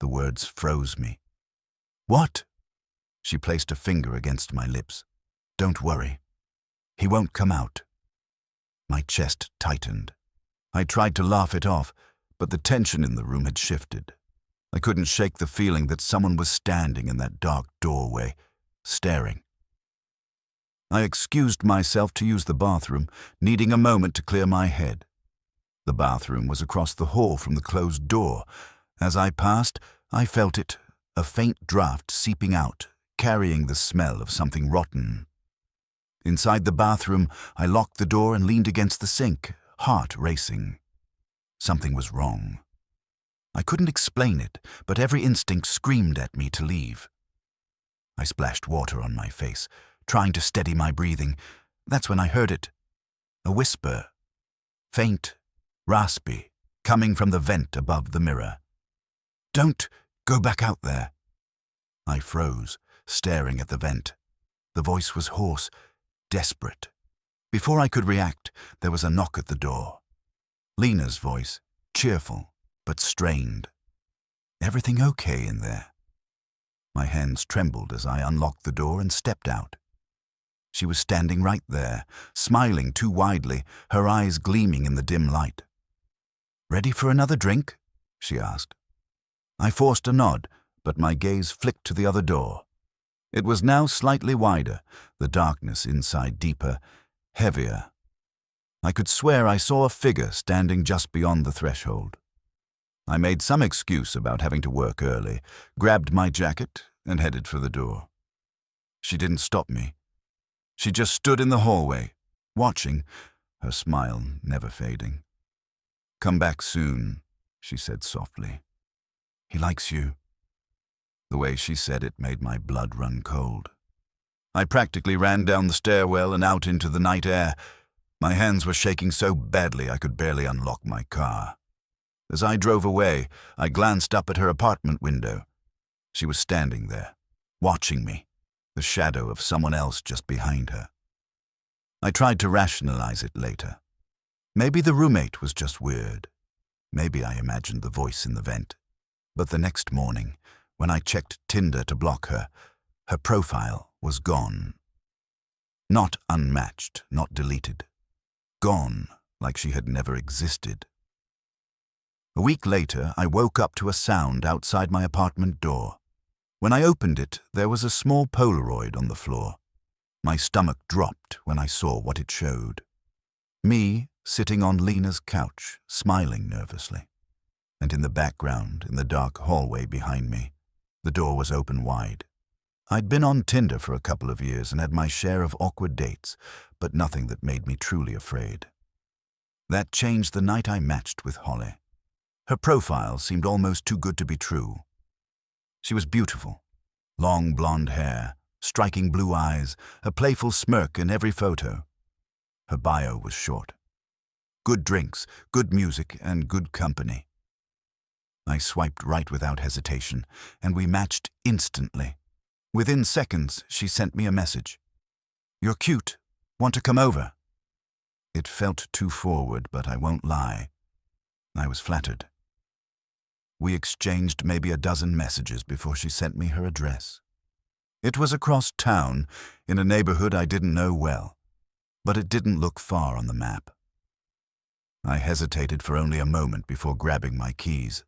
The words froze me. "What?" She placed a finger against my lips. "Don't worry. He won't come out." My chest tightened. I tried to laugh it off, but the tension in the room had shifted. I couldn't shake the feeling that someone was standing in that dark doorway, staring. I excused myself to use the bathroom, needing a moment to clear my head. The bathroom was across the hall from the closed door. As I passed, I felt it, a faint draft seeping out, carrying the smell of something rotten. Inside the bathroom, I locked the door and leaned against the sink, heart racing. Something was wrong. I couldn't explain it, but every instinct screamed at me to leave. I splashed water on my face, trying to steady my breathing. That's when I heard it. A whisper. faint, raspy, coming from the vent above the mirror. "Don't go back out there." I froze, staring at the vent. The voice was hoarse, desperate. Before I could react, there was a knock at the door. Lena's voice, cheerful, but strained. "Everything okay in there?" My hands trembled as I unlocked the door and stepped out. She was standing right there, smiling too widely, her eyes gleaming in the dim light. "Ready for another drink?" she asked. I forced a nod, but my gaze flicked to the other door. It was now slightly wider, the darkness inside deeper, heavier. I could swear I saw a figure standing just beyond the threshold. I made some excuse about having to work early, grabbed my jacket, and headed for the door. She didn't stop me. She just stood in the hallway, watching, her smile never fading. "Come back soon," she said softly. "He likes you." The way she said it made my blood run cold. I practically ran down the stairwell and out into the night air. My hands were shaking so badly I could barely unlock my car. As I drove away, I glanced up at her apartment window. She was standing there, watching me, the shadow of someone else just behind her. I tried to rationalize it later. Maybe the roommate was just weird. Maybe I imagined the voice in the vent. But the next morning, when I checked Tinder to block her, her profile was gone. Not unmatched, not deleted. Gone, like she had never existed. A week later, I woke up to a sound outside my apartment door. When I opened it, there was a small Polaroid on the floor. My stomach dropped when I saw what it showed. Me sitting on Lena's couch, smiling nervously. And in the background, in the dark hallway behind me, the door was open wide. I'd been on Tinder for a couple of years and had my share of awkward dates, but nothing that made me truly afraid. That changed the night I matched with Holly. Her profile seemed almost too good to be true. She was beautiful. Long blonde hair, striking blue eyes, a playful smirk in every photo. Her bio was short. Good drinks, good music, and good company. I swiped right without hesitation, and we matched instantly. Within seconds, she sent me a message. "You're cute. Want to come over?" It felt too forward, but I won't lie. I was flattered. We exchanged maybe a dozen messages before she sent me her address. It was across town, in a neighborhood I didn't know well, but it didn't look far on the map. I hesitated for only a moment before grabbing my keys.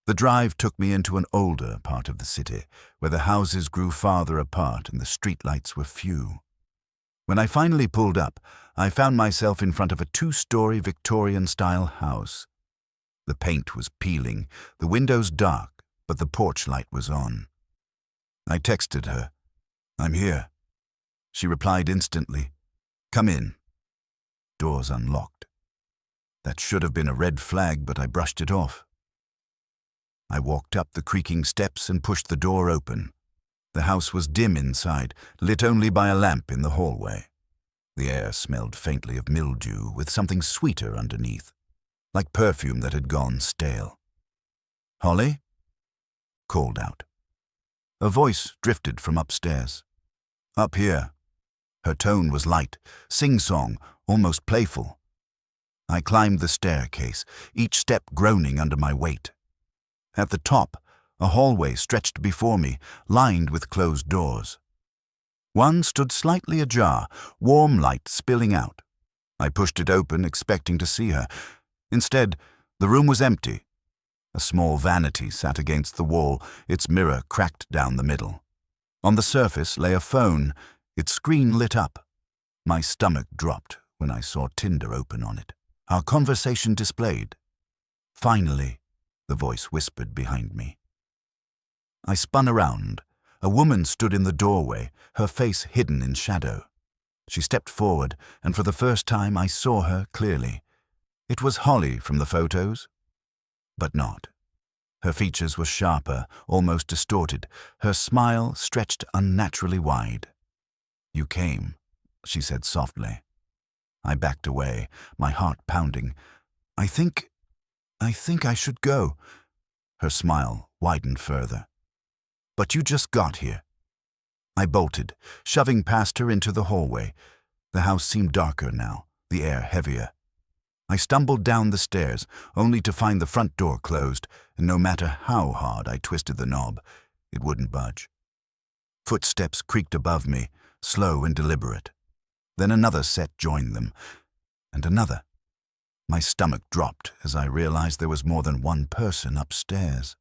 The drive took me into an older part of the city, where the houses grew farther apart and the streetlights were few. When I finally pulled up, I found myself in front of a 2-story Victorian-style house. The paint was peeling, the windows dark, but the porch light was on. I texted her, "I'm here." She replied instantly, "Come in." Doors unlocked. That should have been a red flag, but I brushed it off. I walked up the creaking steps and pushed the door open. The house was dim inside, lit only by a lamp in the hallway. The air smelled faintly of mildew, with something sweeter underneath, like perfume that had gone stale. "Holly?" Called out. A voice drifted from upstairs. "Up here." Her tone was light, sing-song, almost playful. I climbed the staircase, each step groaning under my weight. At the top, a hallway stretched before me, lined with closed doors. One stood slightly ajar, warm light spilling out. I pushed it open, expecting to see her. Instead, the room was empty. A small vanity sat against the wall, its mirror cracked down the middle. On the surface lay a phone, its screen lit up. My stomach dropped when I saw Tinder open on it, our conversation displayed. "Finally," the voice whispered behind me. I spun around. A woman stood in the doorway, her face hidden in shadow. She stepped forward, and for the first time I saw her clearly. It was Holly from the photos, but not. Her features were sharper, almost distorted, her smile stretched unnaturally wide. "You came," she said softly. I backed away, my heart pounding. I think I should go." Her smile widened further. "But you just got here." I bolted, shoving past her into the hallway. The house seemed darker now, the air heavier. I stumbled down the stairs, only to find the front door closed, and no matter how hard I twisted the knob, it wouldn't budge. Footsteps creaked above me, slow and deliberate. Then another set joined them, and another. My stomach dropped as I realized there was more than one person upstairs.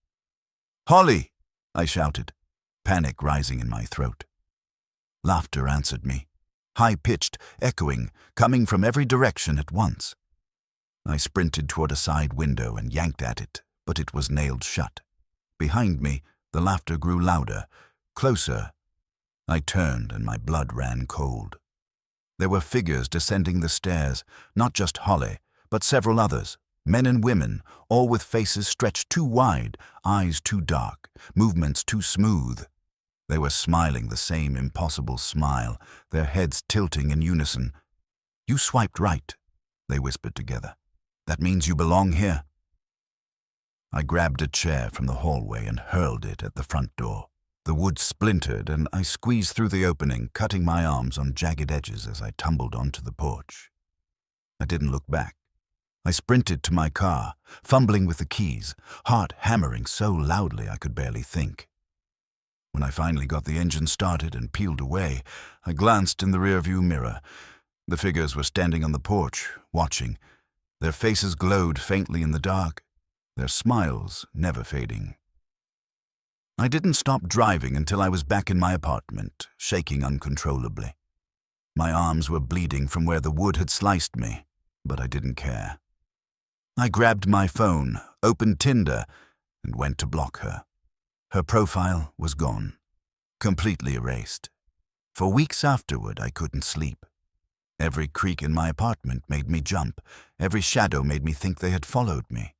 "Holly!" I shouted, panic rising in my throat. Laughter answered me, high-pitched, echoing, coming from every direction at once. I sprinted toward a side window and yanked at it, but it was nailed shut. Behind me, the laughter grew louder, closer. I turned and my blood ran cold. There were figures descending the stairs, not just Holly, but several others, men and women, all with faces stretched too wide, eyes too dark, movements too smooth. They were smiling the same impossible smile, their heads tilting in unison. "You swiped right," they whispered together. "That means you belong here." I grabbed a chair from the hallway and hurled it at the front door. The wood splintered and I squeezed through the opening, cutting my arms on jagged edges as I tumbled onto the porch. I didn't look back. I sprinted to my car, fumbling with the keys, heart hammering so loudly I could barely think. When I finally got the engine started and peeled away, I glanced in the rearview mirror. The figures were standing on the porch, watching. Their faces glowed faintly in the dark, their smiles never fading. I didn't stop driving until I was back in my apartment, shaking uncontrollably. My arms were bleeding from where the wood had sliced me, but I didn't care. I grabbed my phone, opened Tinder, and went to block her. Her profile was gone, completely erased. For weeks afterward, I couldn't sleep. Every creak in my apartment made me jump. Every shadow made me think they had followed me.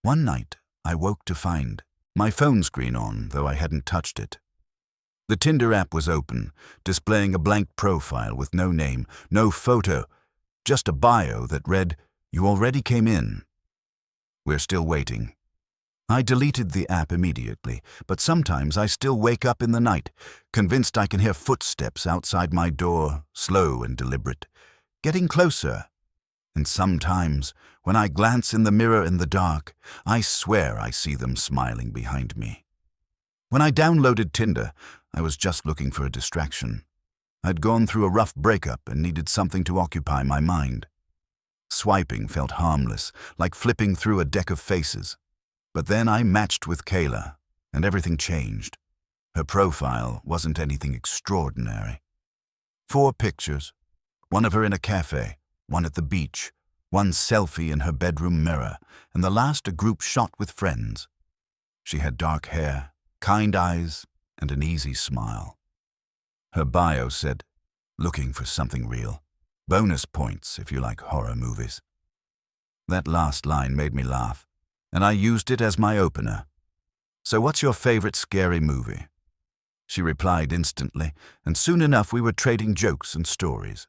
One night, I woke to find my phone screen on, though I hadn't touched it. The Tinder app was open, displaying a blank profile with no name, no photo, just a bio that read, "You already came in. We're still waiting." I deleted the app immediately, but sometimes I still wake up in the night, convinced I can hear footsteps outside my door, slow and deliberate, getting closer. And sometimes, when I glance in the mirror in the dark, I swear I see them smiling behind me. When I downloaded Tinder, I was just looking for a distraction. I'd gone through a rough breakup and needed something to occupy my mind. Swiping felt harmless, like flipping through a deck of faces. But then I matched with Kayla, and everything changed. Her profile wasn't anything extraordinary. 4 pictures, one of her in a cafe, one at the beach, one selfie in her bedroom mirror, and the last a group shot with friends. She had dark hair, kind eyes, and an easy smile. Her bio said, "Looking for something real. Bonus points if you like horror movies." That last line made me laugh, and I used it as my opener. "So what's your favorite scary movie?" She replied instantly, and soon enough we were trading jokes and stories.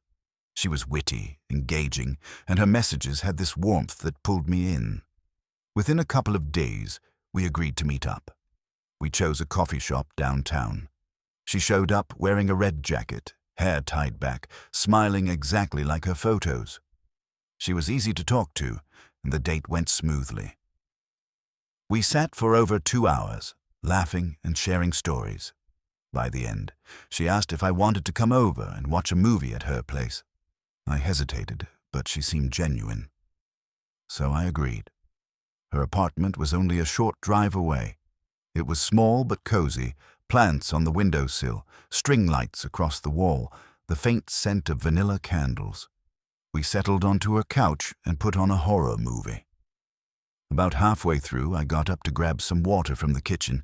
She was witty, engaging, and her messages had this warmth that pulled me in. Within a couple of days, we agreed to meet up. We chose a coffee shop downtown. She showed up wearing a red jacket, hair tied back, smiling exactly like her photos. She was easy to talk to, and the date went smoothly. We sat for over 2 hours, laughing and sharing stories. By the end, she asked if I wanted to come over and watch a movie at her place. I hesitated, but she seemed genuine. So I agreed. Her apartment was only a short drive away. It was small but cozy, plants on the windowsill, string lights across the wall, the faint scent of vanilla candles. We settled onto her couch and put on a horror movie. About halfway through, I got up to grab some water from the kitchen,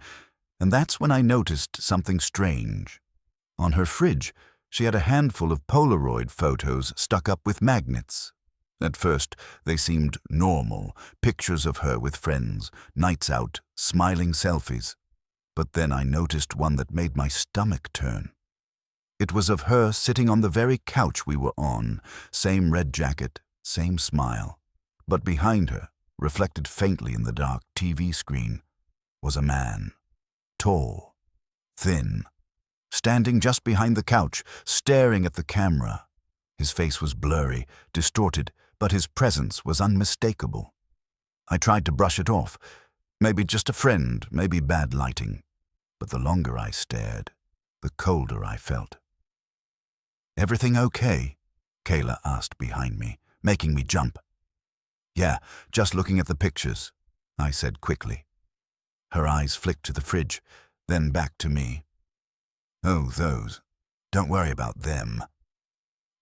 and that's when I noticed something strange. On her fridge, she had a handful of Polaroid photos stuck up with magnets. At first, they seemed normal, pictures of her with friends, nights out, smiling selfies. But then I noticed one that made my stomach turn. It was of her sitting on the very couch we were on, same red jacket, same smile. But behind her, reflected faintly in the dark TV screen, was a man. Tall, thin, standing just behind the couch, staring at the camera. His face was blurry, distorted, but his presence was unmistakable. I tried to brush it off. Maybe just a friend, maybe bad lighting. But the longer I stared, the colder I felt. "Everything okay?" Kayla asked behind me, making me jump. "Yeah, just looking at the pictures," I said quickly. Her eyes flicked to the fridge, then back to me. "Oh, those. Don't worry about them."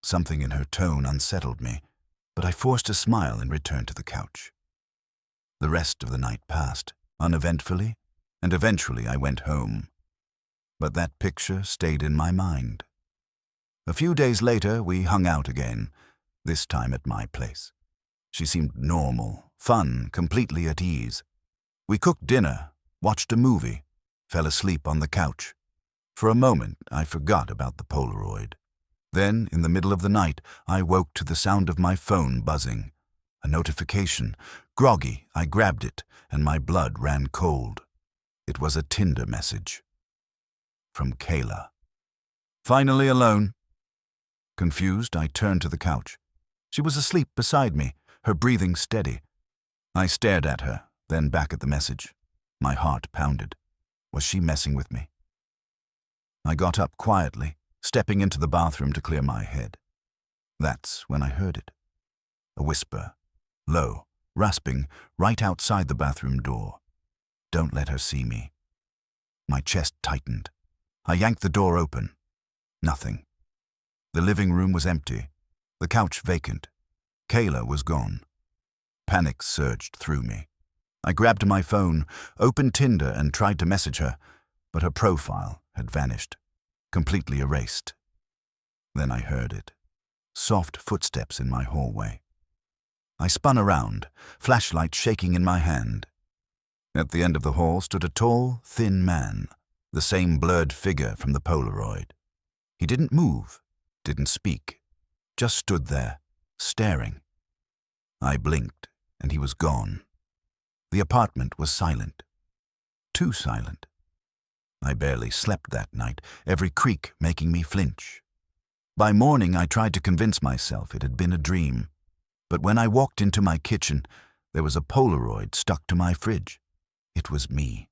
Something in her tone unsettled me, but I forced a smile and returned to the couch. The rest of the night passed, uneventfully, and eventually I went home. But that picture stayed in my mind. A few days later, we hung out again, this time at my place. She seemed normal, fun, completely at ease. We cooked dinner, watched a movie, fell asleep on the couch. For a moment, I forgot about the Polaroid. Then, in the middle of the night, I woke to the sound of my phone buzzing. A notification. Groggy, I grabbed it, and my blood ran cold. It was a Tinder message. From Kayla. "Finally alone." Confused, I turned to the couch. She was asleep beside me, her breathing steady. I stared at her, then back at the message. My heart pounded. Was she messing with me? I got up quietly, stepping into the bathroom to clear my head. That's when I heard it. A whisper, low, rasping, right outside the bathroom door. "Don't let her see me." My chest tightened. I yanked the door open. Nothing. The living room was empty, the couch vacant. Kayla was gone. Panic surged through me. I grabbed my phone, opened Tinder and tried to message her, but her profile had vanished, completely erased. Then I heard it. Soft footsteps in my hallway. I spun around, flashlight shaking in my hand. At the end of the hall stood a tall, thin man, the same blurred figure from the Polaroid. He didn't move, didn't speak, just stood there, staring. I blinked, and he was gone. The apartment was silent. Too silent. I barely slept that night, every creak making me flinch. By morning, I tried to convince myself it had been a dream. But when I walked into my kitchen, there was a Polaroid stuck to my fridge. It was me,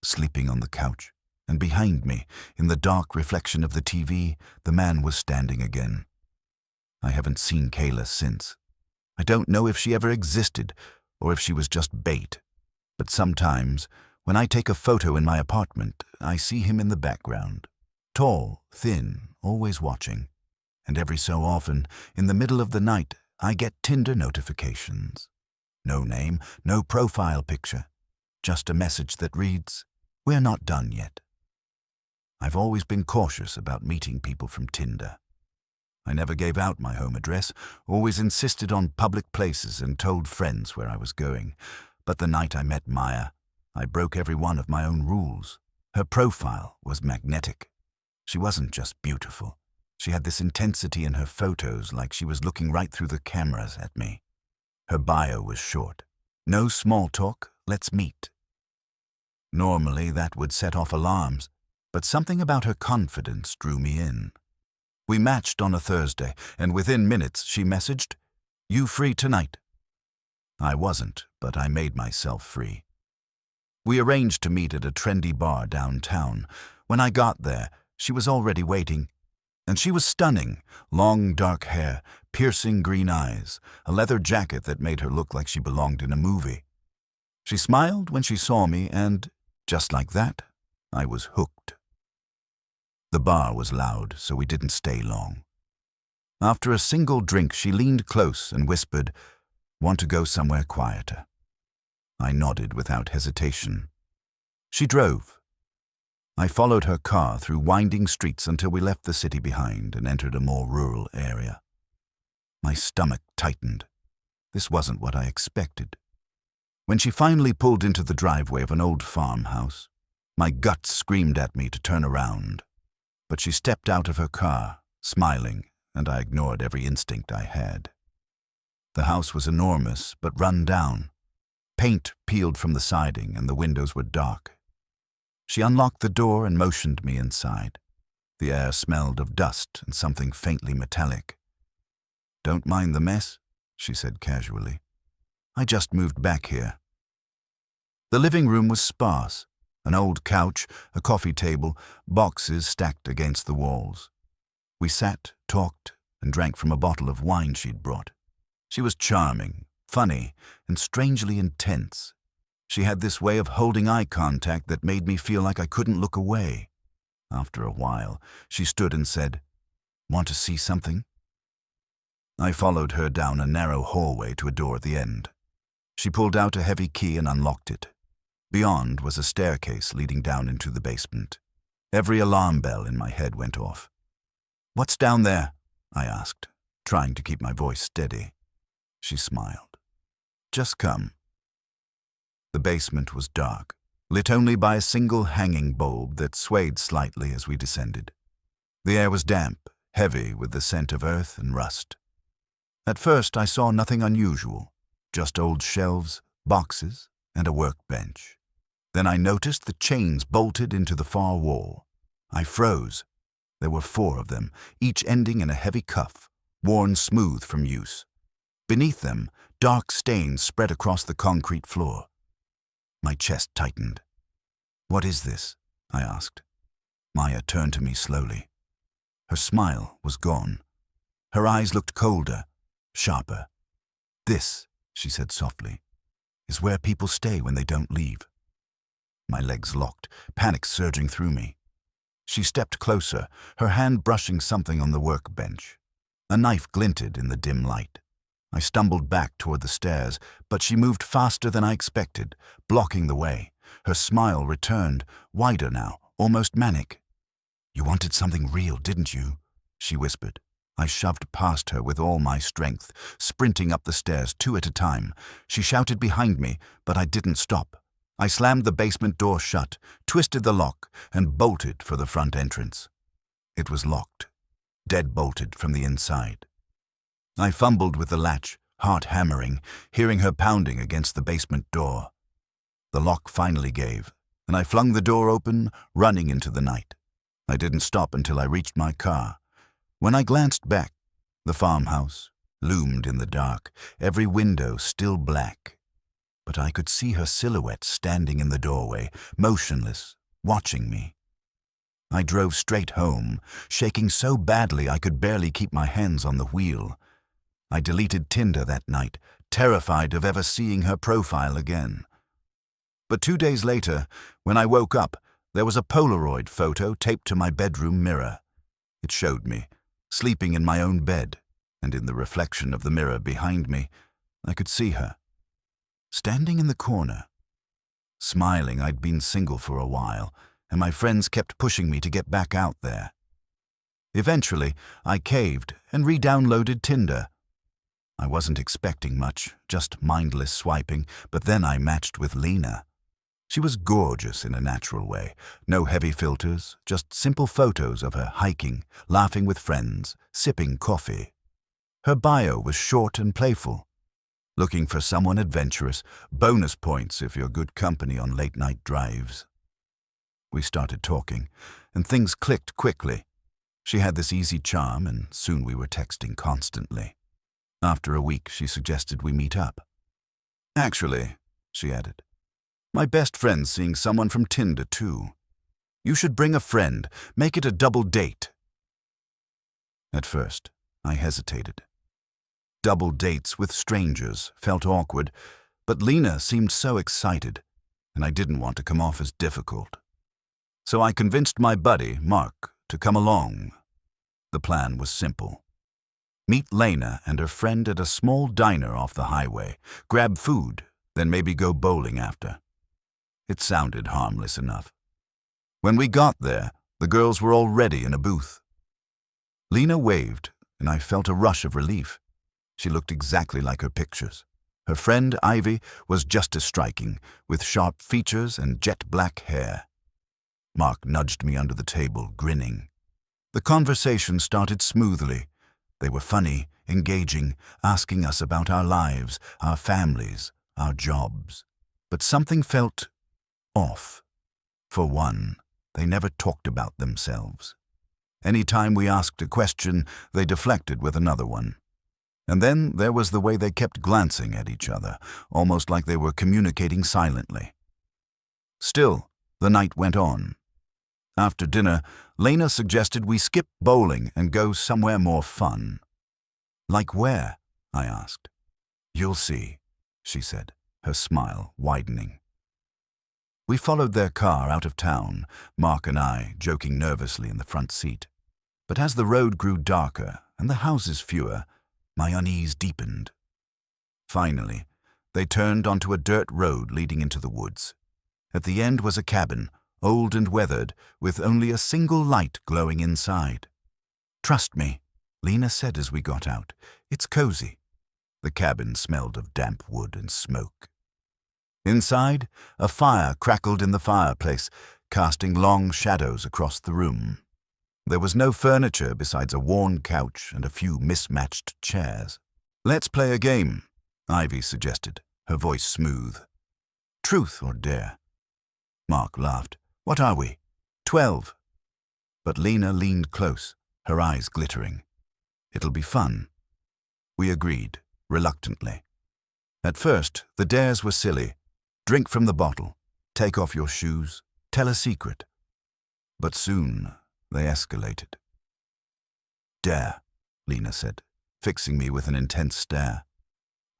sleeping on the couch, and behind me, in the dark reflection of the TV, the man was standing again. I haven't seen Kayla since. I don't know if she ever existed, or if she was just bait. But sometimes, when I take a photo in my apartment, I see him in the background. Tall, thin, always watching. And every so often, in the middle of the night, I get Tinder notifications. No name, no profile picture. Just a message that reads, "We're not done yet." I've always been cautious about meeting people from Tinder. I never gave out my home address, always insisted on public places and told friends where I was going. But the night I met Maya, I broke every one of my own rules. Her profile was magnetic. She wasn't just beautiful. She had this intensity in her photos, like she was looking right through the cameras at me. Her bio was short. "No small talk, let's meet." Normally that would set off alarms, but something about her confidence drew me in. We matched on a Thursday, and within minutes she messaged, "You free tonight?" I wasn't, but I made myself free. We arranged to meet at a trendy bar downtown. When I got there, she was already waiting. And she was stunning, long dark hair, piercing green eyes, a leather jacket that made her look like she belonged in a movie. She smiled when she saw me and, just like that, I was hooked. The bar was loud, so we didn't stay long. After a single drink, she leaned close and whispered, "Want to go somewhere quieter?" I nodded without hesitation. She drove. I followed her car through winding streets until we left the city behind and entered a more rural area. My stomach tightened. This wasn't what I expected. When she finally pulled into the driveway of an old farmhouse, my gut screamed at me to turn around. but she stepped out of her car, smiling, and I ignored every instinct I had. The house was enormous, but run down. Paint peeled from the siding, and the windows were dark. She unlocked the door and motioned me inside. The air smelled of dust and something faintly metallic. "Don't mind the mess," she said casually. "I just moved back here." The living room was sparse. An old couch, a coffee table, boxes stacked against the walls. We sat, talked, and drank from a bottle of wine she'd brought. She was charming, funny, and strangely intense. She had this way of holding eye contact that made me feel like I couldn't look away. After a while, she stood and said, "Want to see something?" I followed her down a narrow hallway to a door at the end. She pulled out a heavy key and unlocked it. Beyond was a staircase leading down into the basement. Every alarm bell in my head went off. "What's down there?" I asked, trying to keep my voice steady. She smiled. "Just come." The basement was dark, lit only by a single hanging bulb that swayed slightly as we descended. The air was damp, heavy with the scent of earth and rust. At first I saw nothing unusual, just old shelves, boxes, and a workbench. Then I noticed the chains bolted into the far wall. I froze. There were 4 of them, each ending in a heavy cuff, worn smooth from use. Beneath them, dark stains spread across the concrete floor. My chest tightened. "What is this?" I asked. Maya turned to me slowly. Her smile was gone. Her eyes looked colder, sharper. "This," she said softly, "is where people stay when they don't leave." My legs locked, panic surging through me. She stepped closer, her hand brushing something on the workbench. A knife glinted in the dim light. I stumbled back toward the stairs, but she moved faster than I expected, blocking the way. Her smile returned, wider now, almost manic. "You wanted something real, didn't you?" she whispered. I shoved past her with all my strength, sprinting up the stairs 2 at a time. She shouted behind me, but I didn't stop. I slammed the basement door shut, twisted the lock, and bolted for the front entrance. It was locked, dead-bolted from the inside. I fumbled with the latch, heart hammering, hearing her pounding against the basement door. The lock finally gave, and I flung the door open, running into the night. I didn't stop until I reached my car. When I glanced back, the farmhouse loomed in the dark, every window still black. But I could see her silhouette standing in the doorway, motionless, watching me. I drove straight home, shaking so badly I could barely keep my hands on the wheel. I deleted Tinder that night, terrified of ever seeing her profile again. But 2 days later, when I woke up, there was a Polaroid photo taped to my bedroom mirror. It showed me, sleeping in my own bed, and in the reflection of the mirror behind me, I could see her, standing in the corner. Smiling, I'd been single for a while, and my friends kept pushing me to get back out there. Eventually, I caved and re-downloaded Tinder. I wasn't expecting much, just mindless swiping, but then I matched with Lena. She was gorgeous in a natural way, no heavy filters, just simple photos of her hiking, laughing with friends, sipping coffee. Her bio was short and playful. Looking for someone adventurous, bonus points if you're good company on late-night drives. We started talking, and things clicked quickly. She had this easy charm, and soon we were texting constantly. After a week, she suggested we meet up. "Actually," she added, "my best friend's seeing someone from Tinder too. You should bring a friend, make it a double date." At first, I hesitated. Double dates with strangers felt awkward, but Lena seemed so excited, and I didn't want to come off as difficult. So I convinced my buddy, Mark, to come along. The plan was simple. Meet Lena and her friend at a small diner off the highway, grab food, then maybe go bowling after. It sounded harmless enough. When we got there, the girls were already in a booth. Lena waved, and I felt a rush of relief. She looked exactly like her pictures. Her friend, Ivy, was just as striking, with sharp features and jet black hair. Mark nudged me under the table, grinning. The conversation started smoothly. They were funny, engaging, asking us about our lives, our families, our jobs. But something felt off. For one, they never talked about themselves. Any time we asked a question, they deflected with another one. And then there was the way they kept glancing at each other, almost like they were communicating silently. Still, the night went on. After dinner, Lena suggested we skip bowling and go somewhere more fun. Like where? I asked. You'll see, she said, her smile widening. We followed their car out of town, Mark and I joking nervously in the front seat. But as the road grew darker and the houses fewer, my unease deepened. Finally, they turned onto a dirt road leading into the woods. At the end was a cabin, old and weathered, with only a single light glowing inside. Trust me, Lena said as we got out. It's cozy. The cabin smelled of damp wood and smoke. Inside, a fire crackled in the fireplace, casting long shadows across the room. There was no furniture besides a worn couch and a few mismatched chairs. Let's play a game, Ivy suggested, her voice smooth. Truth or dare? Mark laughed. What are we? 12. But Lena leaned close, her eyes glittering. It'll be fun. We agreed, reluctantly. At first, the dares were silly. Drink from the bottle, take off your shoes, tell a secret. But soon, they escalated. Dare, Lena said, fixing me with an intense stare.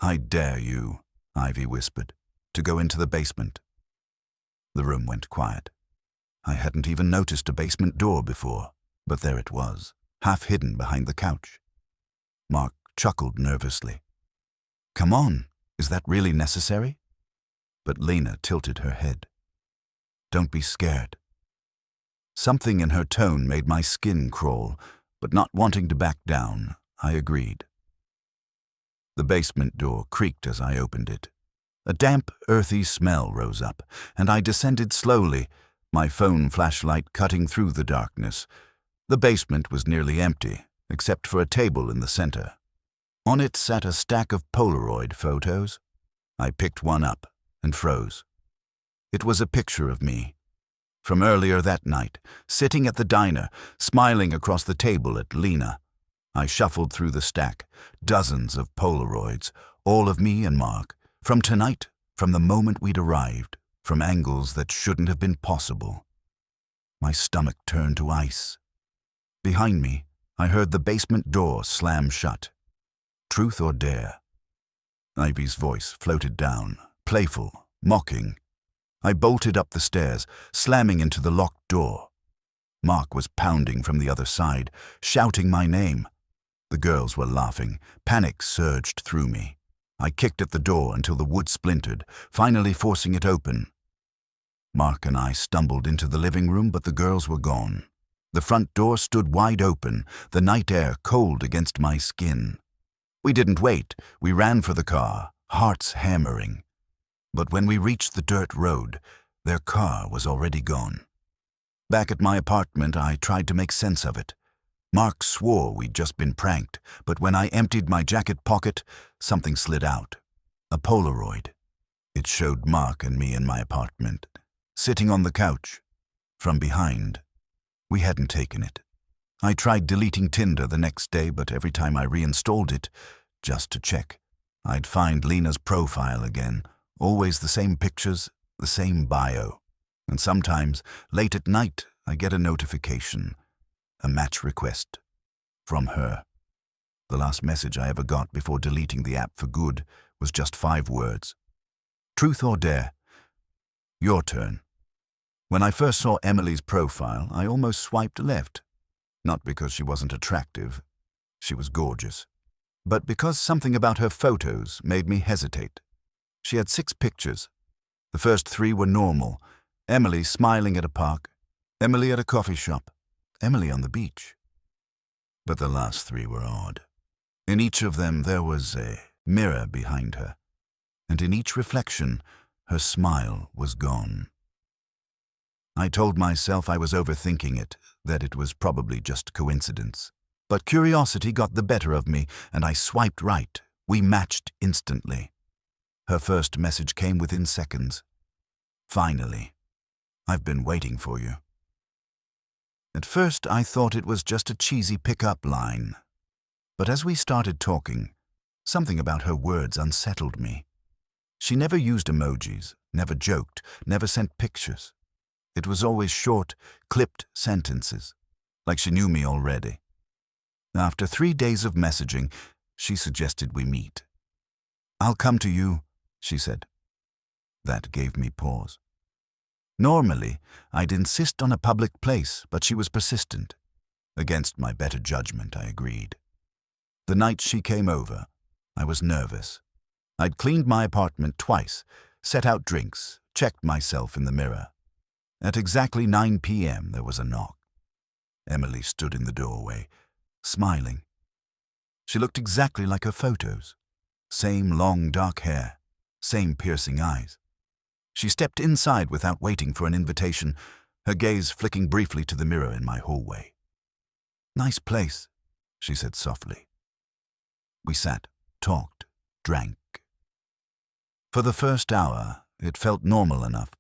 I dare you, Ivy whispered, to go into the basement. The room went quiet. I hadn't even noticed a basement door before, but there it was, half hidden behind the couch. Mark chuckled nervously. Come on, is that really necessary? But Lena tilted her head. Don't be scared. Something in her tone made my skin crawl, but not wanting to back down, I agreed. The basement door creaked as I opened it. A damp, earthy smell rose up, and I descended slowly, my phone flashlight cutting through the darkness. The basement was nearly empty, except for a table in the center. On it sat a stack of Polaroid photos. I picked one up and froze. It was a picture of me. From earlier that night, sitting at the diner, smiling across the table at Lena. I shuffled through the stack, dozens of Polaroids, all of me and Mark, from tonight, from the moment we'd arrived, from angles that shouldn't have been possible. My stomach turned to ice. Behind me, I heard the basement door slam shut. Truth or dare? Ivy's voice floated down, playful, mocking. I bolted up the stairs, slamming into the locked door. Mark was pounding from the other side, shouting my name. The girls were laughing. Panic surged through me. I kicked at the door until the wood splintered, finally forcing it open. Mark and I stumbled into the living room, but the girls were gone. The front door stood wide open, the night air cold against my skin. We didn't wait. We ran for the car, hearts hammering. But when we reached the dirt road, their car was already gone. Back at my apartment, I tried to make sense of it. Mark swore we'd just been pranked, but when I emptied my jacket pocket, something slid out. A Polaroid. It showed Mark and me in my apartment, sitting on the couch, from behind. We hadn't taken it. I tried deleting Tinder the next day, but every time I reinstalled it, just to check, I'd find Lena's profile again. Always the same pictures, the same bio. And sometimes, late at night, I get a notification, a match request, from her. The last message I ever got before deleting the app for good was just 5 words. Truth or dare? Your turn. When I first saw Emily's profile, I almost swiped left. Not because she wasn't attractive. She was gorgeous. But because something about her photos made me hesitate. She had 6 pictures. The first 3 were normal. Emily smiling at a park, Emily at a coffee shop, Emily on the beach. But the last 3 were odd. In each of them there was a mirror behind her, and in each reflection her smile was gone. I told myself I was overthinking it, that it was probably just coincidence. But curiosity got the better of me, and I swiped right. We matched instantly. Her first message came within seconds. "Finally. I've been waiting for you." At first, I thought it was just a cheesy pick-up line. But as we started talking, something about her words unsettled me. She never used emojis, never joked, never sent pictures. It was always short, clipped sentences, like she knew me already. After 3 days of messaging, she suggested we meet. "I'll come to you," she said. That gave me pause. Normally, I'd insist on a public place, but she was persistent. Against my better judgment, I agreed. The night she came over, I was nervous. I'd cleaned my apartment twice, set out drinks, checked myself in the mirror. At exactly 9 p.m., there was a knock. Emily stood in the doorway, smiling. She looked exactly like her photos. Same long dark hair, same piercing eyes. She stepped inside without waiting for an invitation, her gaze flicking briefly to the mirror in my hallway. "Nice place," she said softly. We sat, talked, drank. For the first hour, it felt normal enough,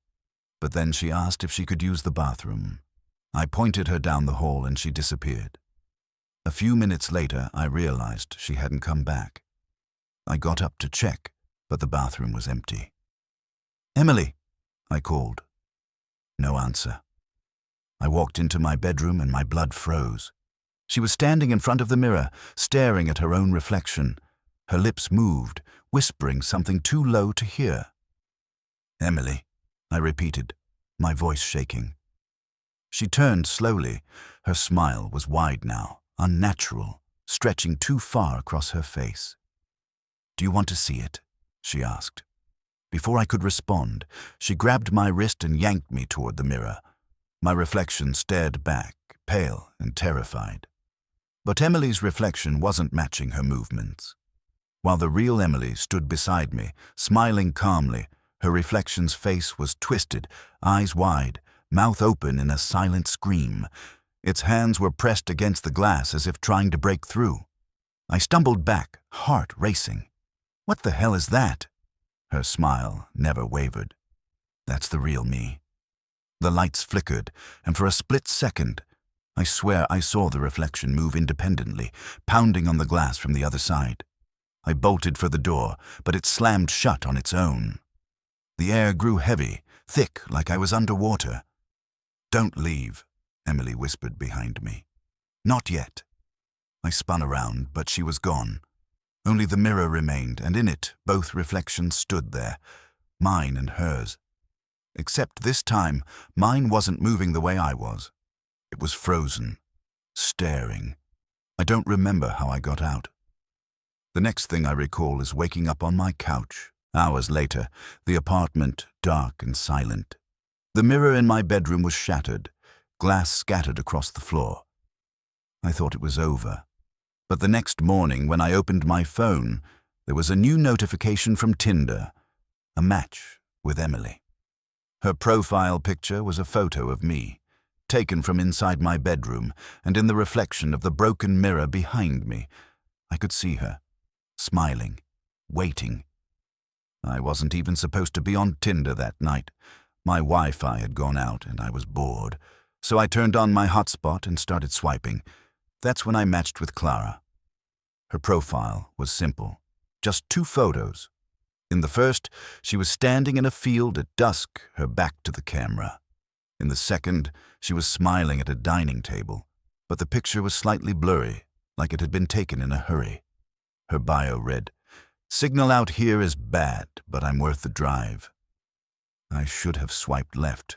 but then she asked if she could use the bathroom. I pointed her down the hall and she disappeared. A few minutes later, I realized she hadn't come back. I got up to check, but the bathroom was empty. "Emily," I called. No answer. I walked into my bedroom and my blood froze. She was standing in front of the mirror, staring at her own reflection. Her lips moved, whispering something too low to hear. "Emily," I repeated, my voice shaking. She turned slowly. Her smile was wide now, unnatural, stretching too far across her face. "Do you want to see it?" she asked. Before I could respond, she grabbed my wrist and yanked me toward the mirror. My reflection stared back, pale and terrified. But Emily's reflection wasn't matching her movements. While the real Emily stood beside me, smiling calmly, her reflection's face was twisted, eyes wide, mouth open in a silent scream. Its hands were pressed against the glass as if trying to break through. I stumbled back, heart racing. "What the hell is that?" Her smile never wavered. "That's the real me." The lights flickered, and for a split second, I swear I saw the reflection move independently, pounding on the glass from the other side. I bolted for the door, but it slammed shut on its own. The air grew heavy, thick, like I was underwater. "Don't leave," Emily whispered behind me. "Not yet." I spun around, but she was gone. Only the mirror remained, and in it, both reflections stood there, mine and hers. Except this time, mine wasn't moving the way I was. It was frozen, staring. I don't remember how I got out. The next thing I recall is waking up on my couch. Hours later, the apartment dark and silent. The mirror in my bedroom was shattered, glass scattered across the floor. I thought it was over. But the next morning, when I opened my phone, there was a new notification from Tinder, a match with Emily. Her profile picture was a photo of me, taken from inside my bedroom, and in the reflection of the broken mirror behind me, I could see her, smiling, waiting. I wasn't even supposed to be on Tinder that night. My Wi-Fi had gone out and I was bored, so I turned on my hotspot and started swiping. That's when I matched with Clara. Her profile was simple, just 2 photos. In the first, she was standing in a field at dusk, her back to the camera. In the second, she was smiling at a dining table, but the picture was slightly blurry, like it had been taken in a hurry. Her bio read, "Signal out here is bad, but I'm worth the drive." I should have swiped left.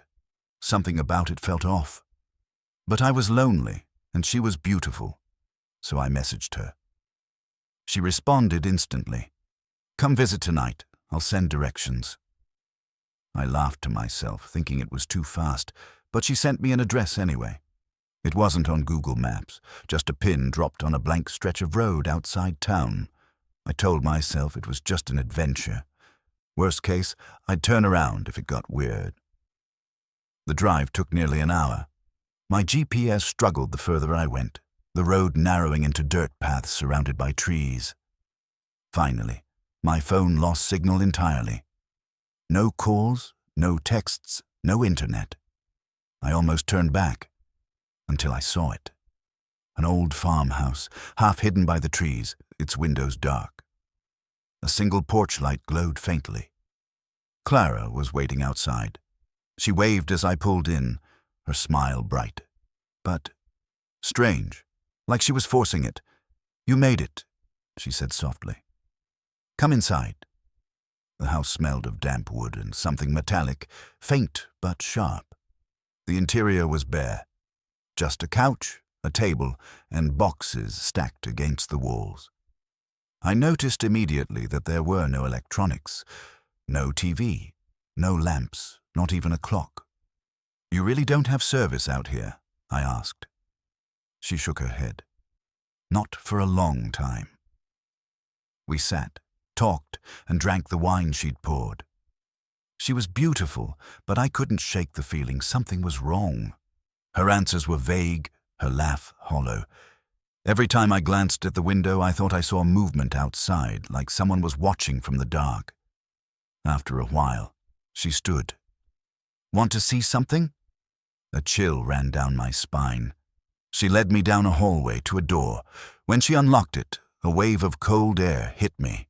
Something about it felt off. But I was lonely, and she was beautiful, so I messaged her. She responded instantly. "Come visit tonight. I'll send directions." I laughed to myself, thinking it was too fast, but she sent me an address anyway. It wasn't on Google Maps, just a pin dropped on a blank stretch of road outside town. I told myself it was just an adventure. Worst case, I'd turn around if it got weird. The drive took nearly an hour. My GPS struggled the further I went, the road narrowing into dirt paths surrounded by trees. Finally, my phone lost signal entirely. No calls, no texts, no internet. I almost turned back, until I saw it. An old farmhouse, half hidden by the trees, its windows dark. A single porch light glowed faintly. Clara was waiting outside. She waved as I pulled in, her smile bright. But strange, like she was forcing it. "You made it," she said softly. "Come inside." The house smelled of damp wood and something metallic, faint but sharp. The interior was bare. Just a couch, a table, and boxes stacked against the walls. I noticed immediately that there were no electronics, no TV, no lamps, not even a clock. "You really don't have service out here?" I asked. She shook her head. "Not for a long time." We sat, talked, and drank the wine she'd poured. She was beautiful, but I couldn't shake the feeling something was wrong. Her answers were vague, her laugh hollow. Every time I glanced at the window, I thought I saw movement outside, like someone was watching from the dark. After a while, she stood. "Want to see something?" A chill ran down my spine. She led me down a hallway to a door. When she unlocked it, a wave of cold air hit me.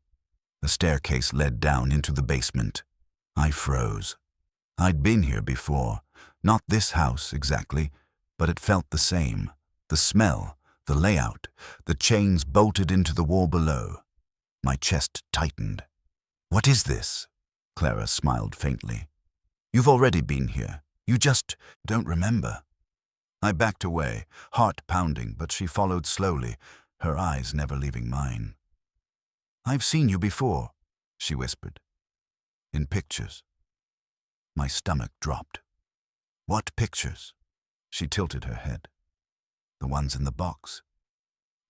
The staircase led down into the basement. I froze. I'd been here before. Not this house exactly, but it felt the same. The smell, the layout, the chains bolted into the wall below. My chest tightened. "What is this?" Clara smiled faintly. "You've already been here. You just don't remember." I backed away, heart pounding, but she followed slowly, her eyes never leaving mine. "I've seen you before," she whispered. "In pictures." My stomach dropped. "What pictures?" She tilted her head. "The ones in the box."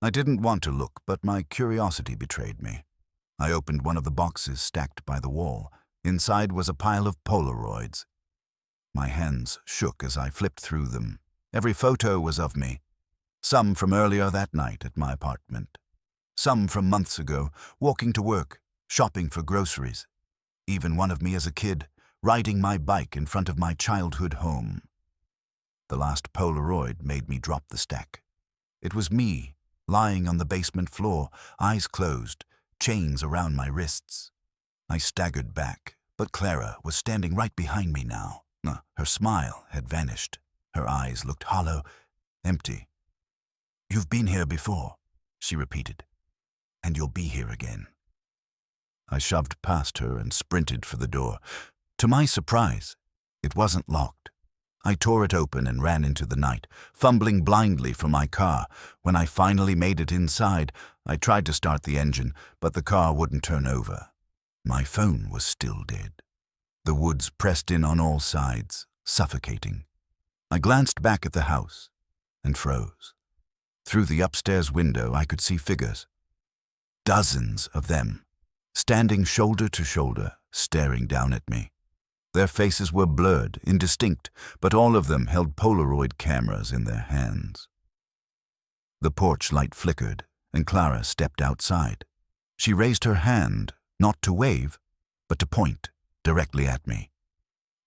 I didn't want to look, but my curiosity betrayed me. I opened one of the boxes stacked by the wall. Inside was a pile of Polaroids. My hands shook as I flipped through them. Every photo was of me. Some from earlier that night at my apartment. Some from months ago, walking to work, shopping for groceries. Even one of me as a kid, riding my bike in front of my childhood home. The last Polaroid made me drop the stack. It was me, lying on the basement floor, eyes closed, chains around my wrists. I staggered back, but Clara was standing right behind me now. Her smile had vanished. Her eyes looked hollow, empty. "You've been here before," she repeated, "and you'll be here again." I shoved past her and sprinted for the door. To my surprise, it wasn't locked. I tore it open and ran into the night, fumbling blindly for my car. When I finally made it inside, I tried to start the engine, but the car wouldn't turn over. My phone was still dead. The woods pressed in on all sides, suffocating. I glanced back at the house and froze. Through the upstairs window, I could see figures. Dozens of them, standing shoulder to shoulder, staring down at me. Their faces were blurred, indistinct, but all of them held Polaroid cameras in their hands. The porch light flickered, and Clara stepped outside. She raised her hand, not to wave, but to point directly at me.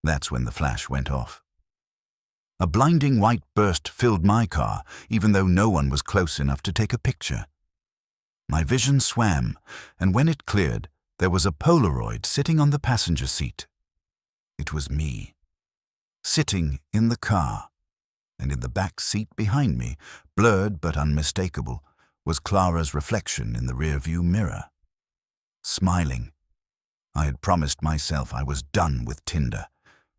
That's when the flash went off. A blinding white burst filled my car, even though no one was close enough to take a picture. My vision swam, and when it cleared, there was a Polaroid sitting on the passenger seat. It was me, sitting in the car, and in the back seat behind me, blurred but unmistakable, was Clara's reflection in the rearview mirror. Smiling. I had promised myself I was done with Tinder.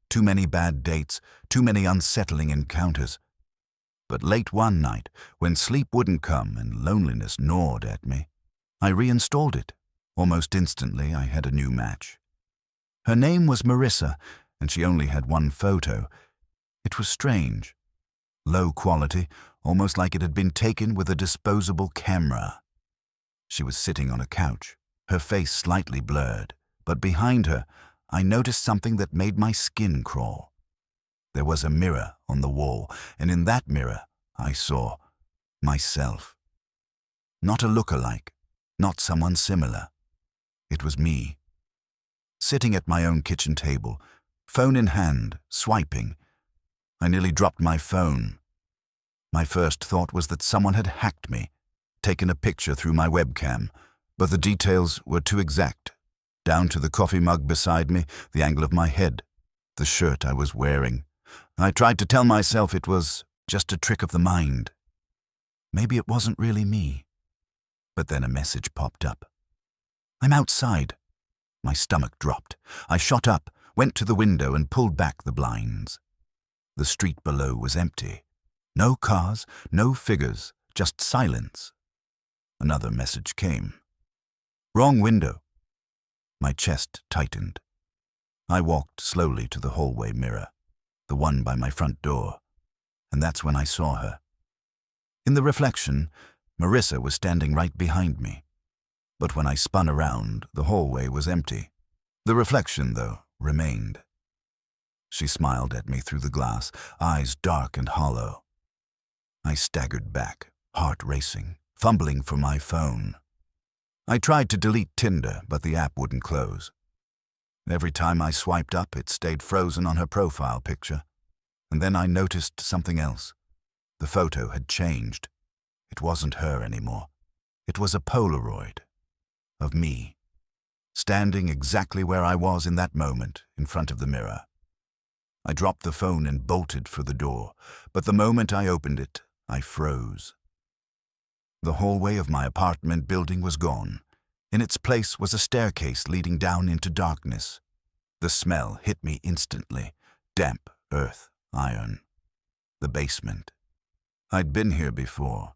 Too many bad dates, too many unsettling encounters. But late one night, when sleep wouldn't come and loneliness gnawed at me, I reinstalled it. Almost instantly, I had a new match. Her name was Marissa, and she only had one photo. It was strange. Low quality, almost like it had been taken with a disposable camera. She was sitting on a couch, her face slightly blurred, but behind her, I noticed something that made my skin crawl. There was a mirror on the wall, and in that mirror I saw myself. Not a look-alike, not someone similar. It was me. Sitting at my own kitchen table, phone in hand, swiping. I nearly dropped my phone. My first thought was that someone had hacked me, taken a picture through my webcam, but the details were too exact. Down to the coffee mug beside me, the angle of my head, the shirt I was wearing. I tried to tell myself it was just a trick of the mind. Maybe it wasn't really me. But then a message popped up. I'm outside. My stomach dropped. I shot up, went to the window and pulled back the blinds. The street below was empty. No cars, no figures, just silence. Another message came. Wrong window. My chest tightened. I walked slowly to the hallway mirror, the one by my front door, and that's when I saw her. In the reflection, Marissa was standing right behind me. But when I spun around, the hallway was empty. The reflection, though, remained. She smiled at me through the glass, eyes dark and hollow. I staggered back, heart racing, fumbling for my phone. I tried to delete Tinder, but the app wouldn't close. Every time I swiped up, it stayed frozen on her profile picture. And then I noticed something else. The photo had changed. It wasn't her anymore. It was a Polaroid of me, standing exactly where I was in that moment, in front of the mirror. I dropped the phone and bolted for the door, but the moment I opened it, I froze. The hallway of my apartment building was gone. In its place was a staircase leading down into darkness. The smell hit me instantly. Damp earth, iron. The basement. I'd been here before.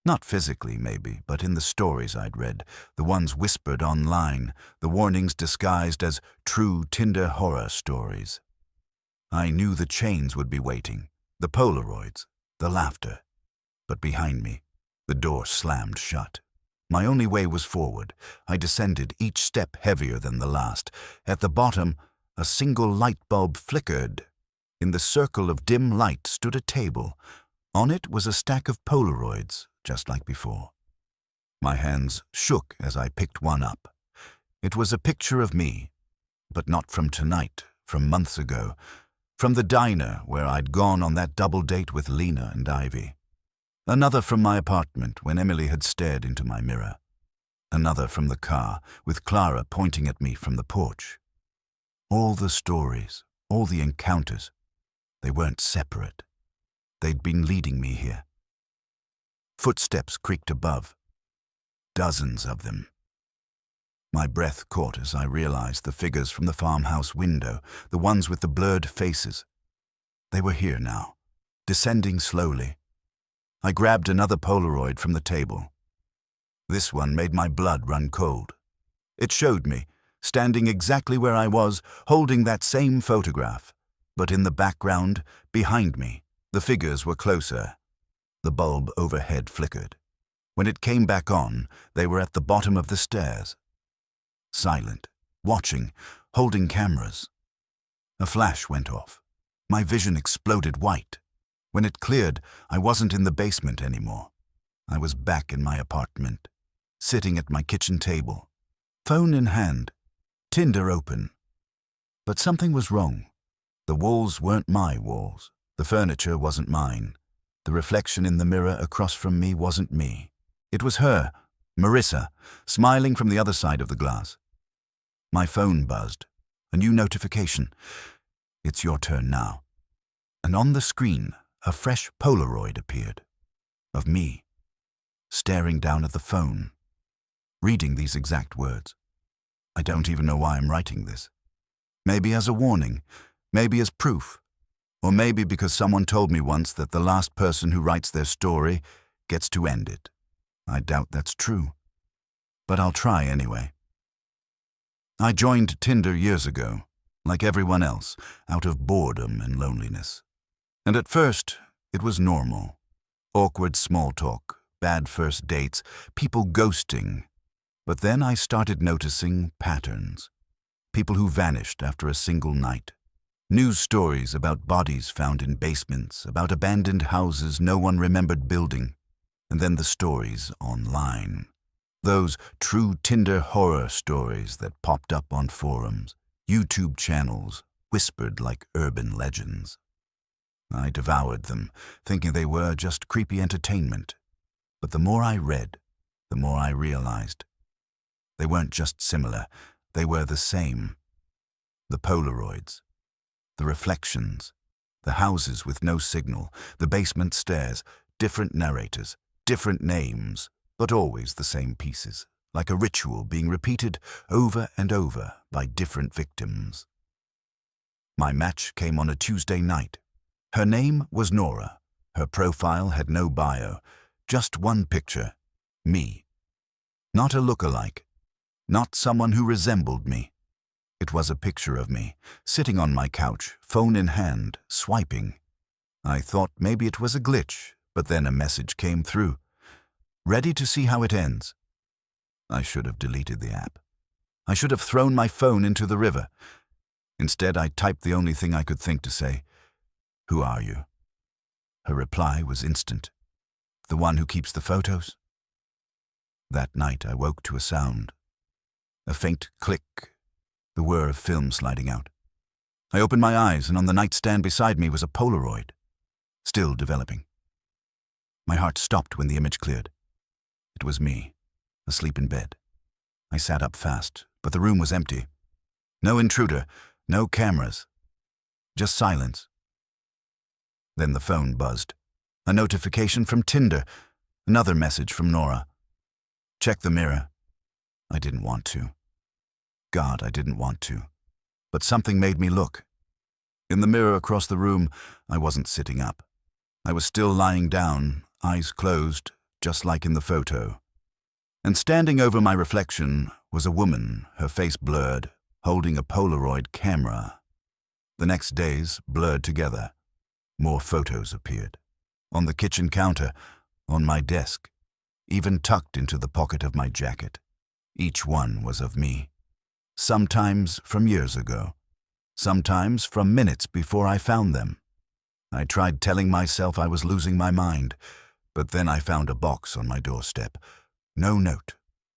Not physically, maybe, but in the stories I'd read, the ones whispered online, the warnings disguised as True Tinder Horror Stories. I knew the chains would be waiting, the Polaroids, the laughter. But behind me, the door slammed shut. My only way was forward. I descended, each step heavier than the last. At the bottom, a single light bulb flickered. In the circle of dim light stood a table. On it was a stack of Polaroids, just like before. My hands shook as I picked one up. It was a picture of me, but not from tonight, from months ago, from the diner where I'd gone on that double date with Lena and Ivy. Another from my apartment when Emily had stared into my mirror. Another from the car, with Clara pointing at me from the porch. All the stories, all the encounters, they weren't separate. They'd been leading me here. Footsteps creaked above. Dozens of them. My breath caught as I realized the figures from the farmhouse window, the ones with the blurred faces. They were here now, descending slowly. I grabbed another Polaroid from the table. This one made my blood run cold. It showed me, standing exactly where I was, holding that same photograph. But in the background, behind me, the figures were closer. The bulb overhead flickered. When it came back on, they were at the bottom of the stairs. Silent, watching, holding cameras. A flash went off. My vision exploded white. When it cleared, I wasn't in the basement anymore. I was back in my apartment, sitting at my kitchen table, phone in hand, Tinder open. But something was wrong. The walls weren't my walls. The furniture wasn't mine. The reflection in the mirror across from me wasn't me. It was her, Marissa, smiling from the other side of the glass. My phone buzzed. A new notification. It's your turn now. And on the screen, a fresh Polaroid appeared. Of me, staring down at the phone, reading these exact words. I don't even know why I'm writing this. Maybe as a warning, maybe as proof, or maybe because someone told me once that the last person who writes their story gets to end it. I doubt that's true, but I'll try anyway. I joined Tinder years ago, like everyone else, out of boredom and loneliness. And at first, it was normal. Awkward small talk, bad first dates, people ghosting. But then I started noticing patterns. People who vanished after a single night. News stories about bodies found in basements, about abandoned houses no one remembered building, and then the stories online. Those true Tinder horror stories that popped up on forums, YouTube channels, whispered like urban legends. I devoured them, thinking they were just creepy entertainment. But the more I read, the more I realized. They weren't just similar, they were the same. The Polaroids, the reflections, the houses with no signal, the basement stairs, different narrators, different names, but always the same pieces, like a ritual being repeated over and over by different victims. My match came on a Tuesday night. Her name was Nora. Her profile had no bio, just one picture, me. Not a look-alike, not someone who resembled me. It was a picture of me, sitting on my couch, phone in hand, swiping. I thought maybe it was a glitch, but then a message came through. Ready to see how it ends. I should have deleted the app. I should have thrown my phone into the river. Instead, I typed the only thing I could think to say. Who are you? Her reply was instant. The one who keeps the photos? That night I woke to a sound. A faint click, the whir of film sliding out. I opened my eyes, and on the nightstand beside me was a Polaroid, still developing. My heart stopped when the image cleared. It was me, asleep in bed. I sat up fast, but the room was empty. No intruder, no cameras, just silence. Then the phone buzzed. A notification from Tinder, another message from Nora. Check the mirror. I didn't want to. God, I didn't want to. But something made me look. In the mirror across the room, I wasn't sitting up. I was still lying down, eyes closed, just like in the photo. And standing over my reflection was a woman, her face blurred, holding a Polaroid camera. The next days blurred together. More photos appeared. On the kitchen counter, on my desk, even tucked into the pocket of my jacket. Each one was of me. Sometimes from years ago. Sometimes from minutes before I found them. I tried telling myself I was losing my mind, but then I found a box on my doorstep. No note,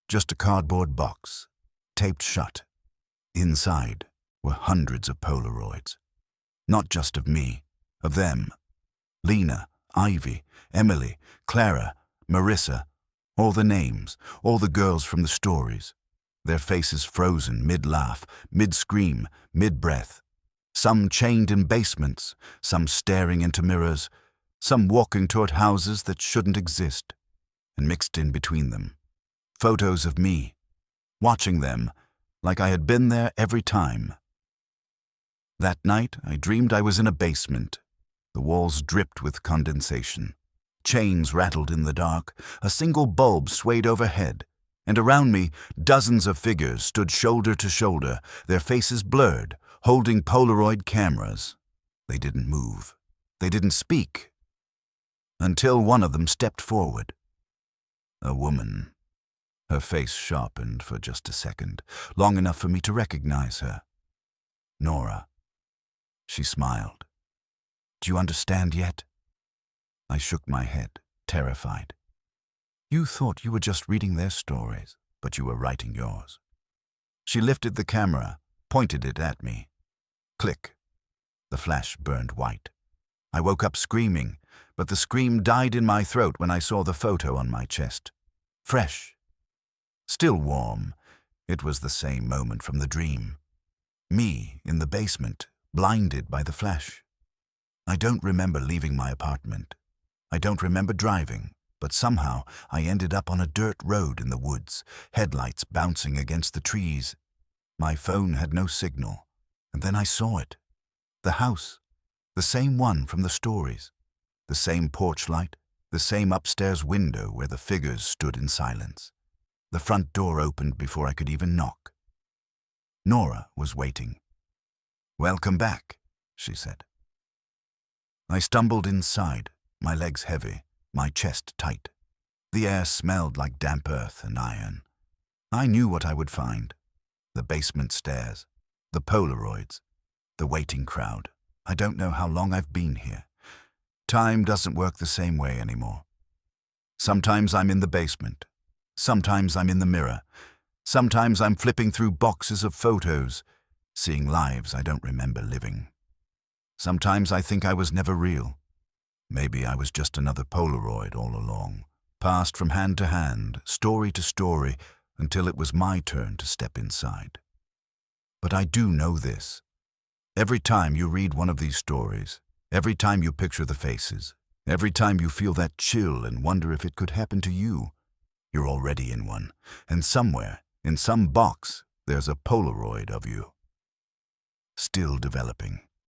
just a cardboard box, taped shut. Inside were hundreds of Polaroids. Not just of me, of them. Lena, Ivy, Emily, Clara, Marissa, all the names, all the girls from the stories. Their faces frozen mid-laugh, mid-scream, mid-breath. Some chained in basements, some staring into mirrors, some walking toward houses that shouldn't exist. And mixed in between them, photos of me, watching them like I had been there every time. That night, I dreamed I was in a basement. The walls dripped with condensation. Chains rattled in the dark. A single bulb swayed overhead. And around me, dozens of figures stood shoulder to shoulder, their faces blurred, holding Polaroid cameras. They didn't move. They didn't speak. Until one of them stepped forward. A woman. Her face sharpened for just a second, long enough for me to recognize her. Nora. She smiled. Do you understand yet? I shook my head, terrified. You thought you were just reading their stories, but you were writing yours. She lifted the camera, pointed it at me. Click. The flash burned white. I woke up screaming, but the scream died in my throat when I saw the photo on my chest. Fresh. Still warm. It was the same moment from the dream. Me in the basement, blinded by the flash. I don't remember leaving my apartment. I don't remember driving, but somehow I ended up on a dirt road in the woods, headlights bouncing against the trees. My phone had no signal, and then I saw it. The house, the same one from the stories. The same porch light, the same upstairs window where the figures stood in silence. The front door opened before I could even knock. Nora was waiting. "Welcome back," she said. I stumbled inside, my legs heavy, my chest tight. The air smelled like damp earth and iron. I knew what I would find. The basement stairs, the Polaroids, The waiting crowd. I don't know how long I've been here. Time doesn't work the same way anymore. Sometimes I'm in the basement. Sometimes I'm in the mirror. Sometimes I'm flipping through boxes of photos, seeing lives I don't remember living. Sometimes I think I was never real. Maybe I was just another Polaroid all along, passed from hand to hand, story to story, until it was my turn to step inside. But I do know this. Every time you read one of these stories, every time you picture the faces, every time you feel that chill and wonder if it could happen to you, you're already in one, and somewhere, in some box, there's a Polaroid of you. Still developing.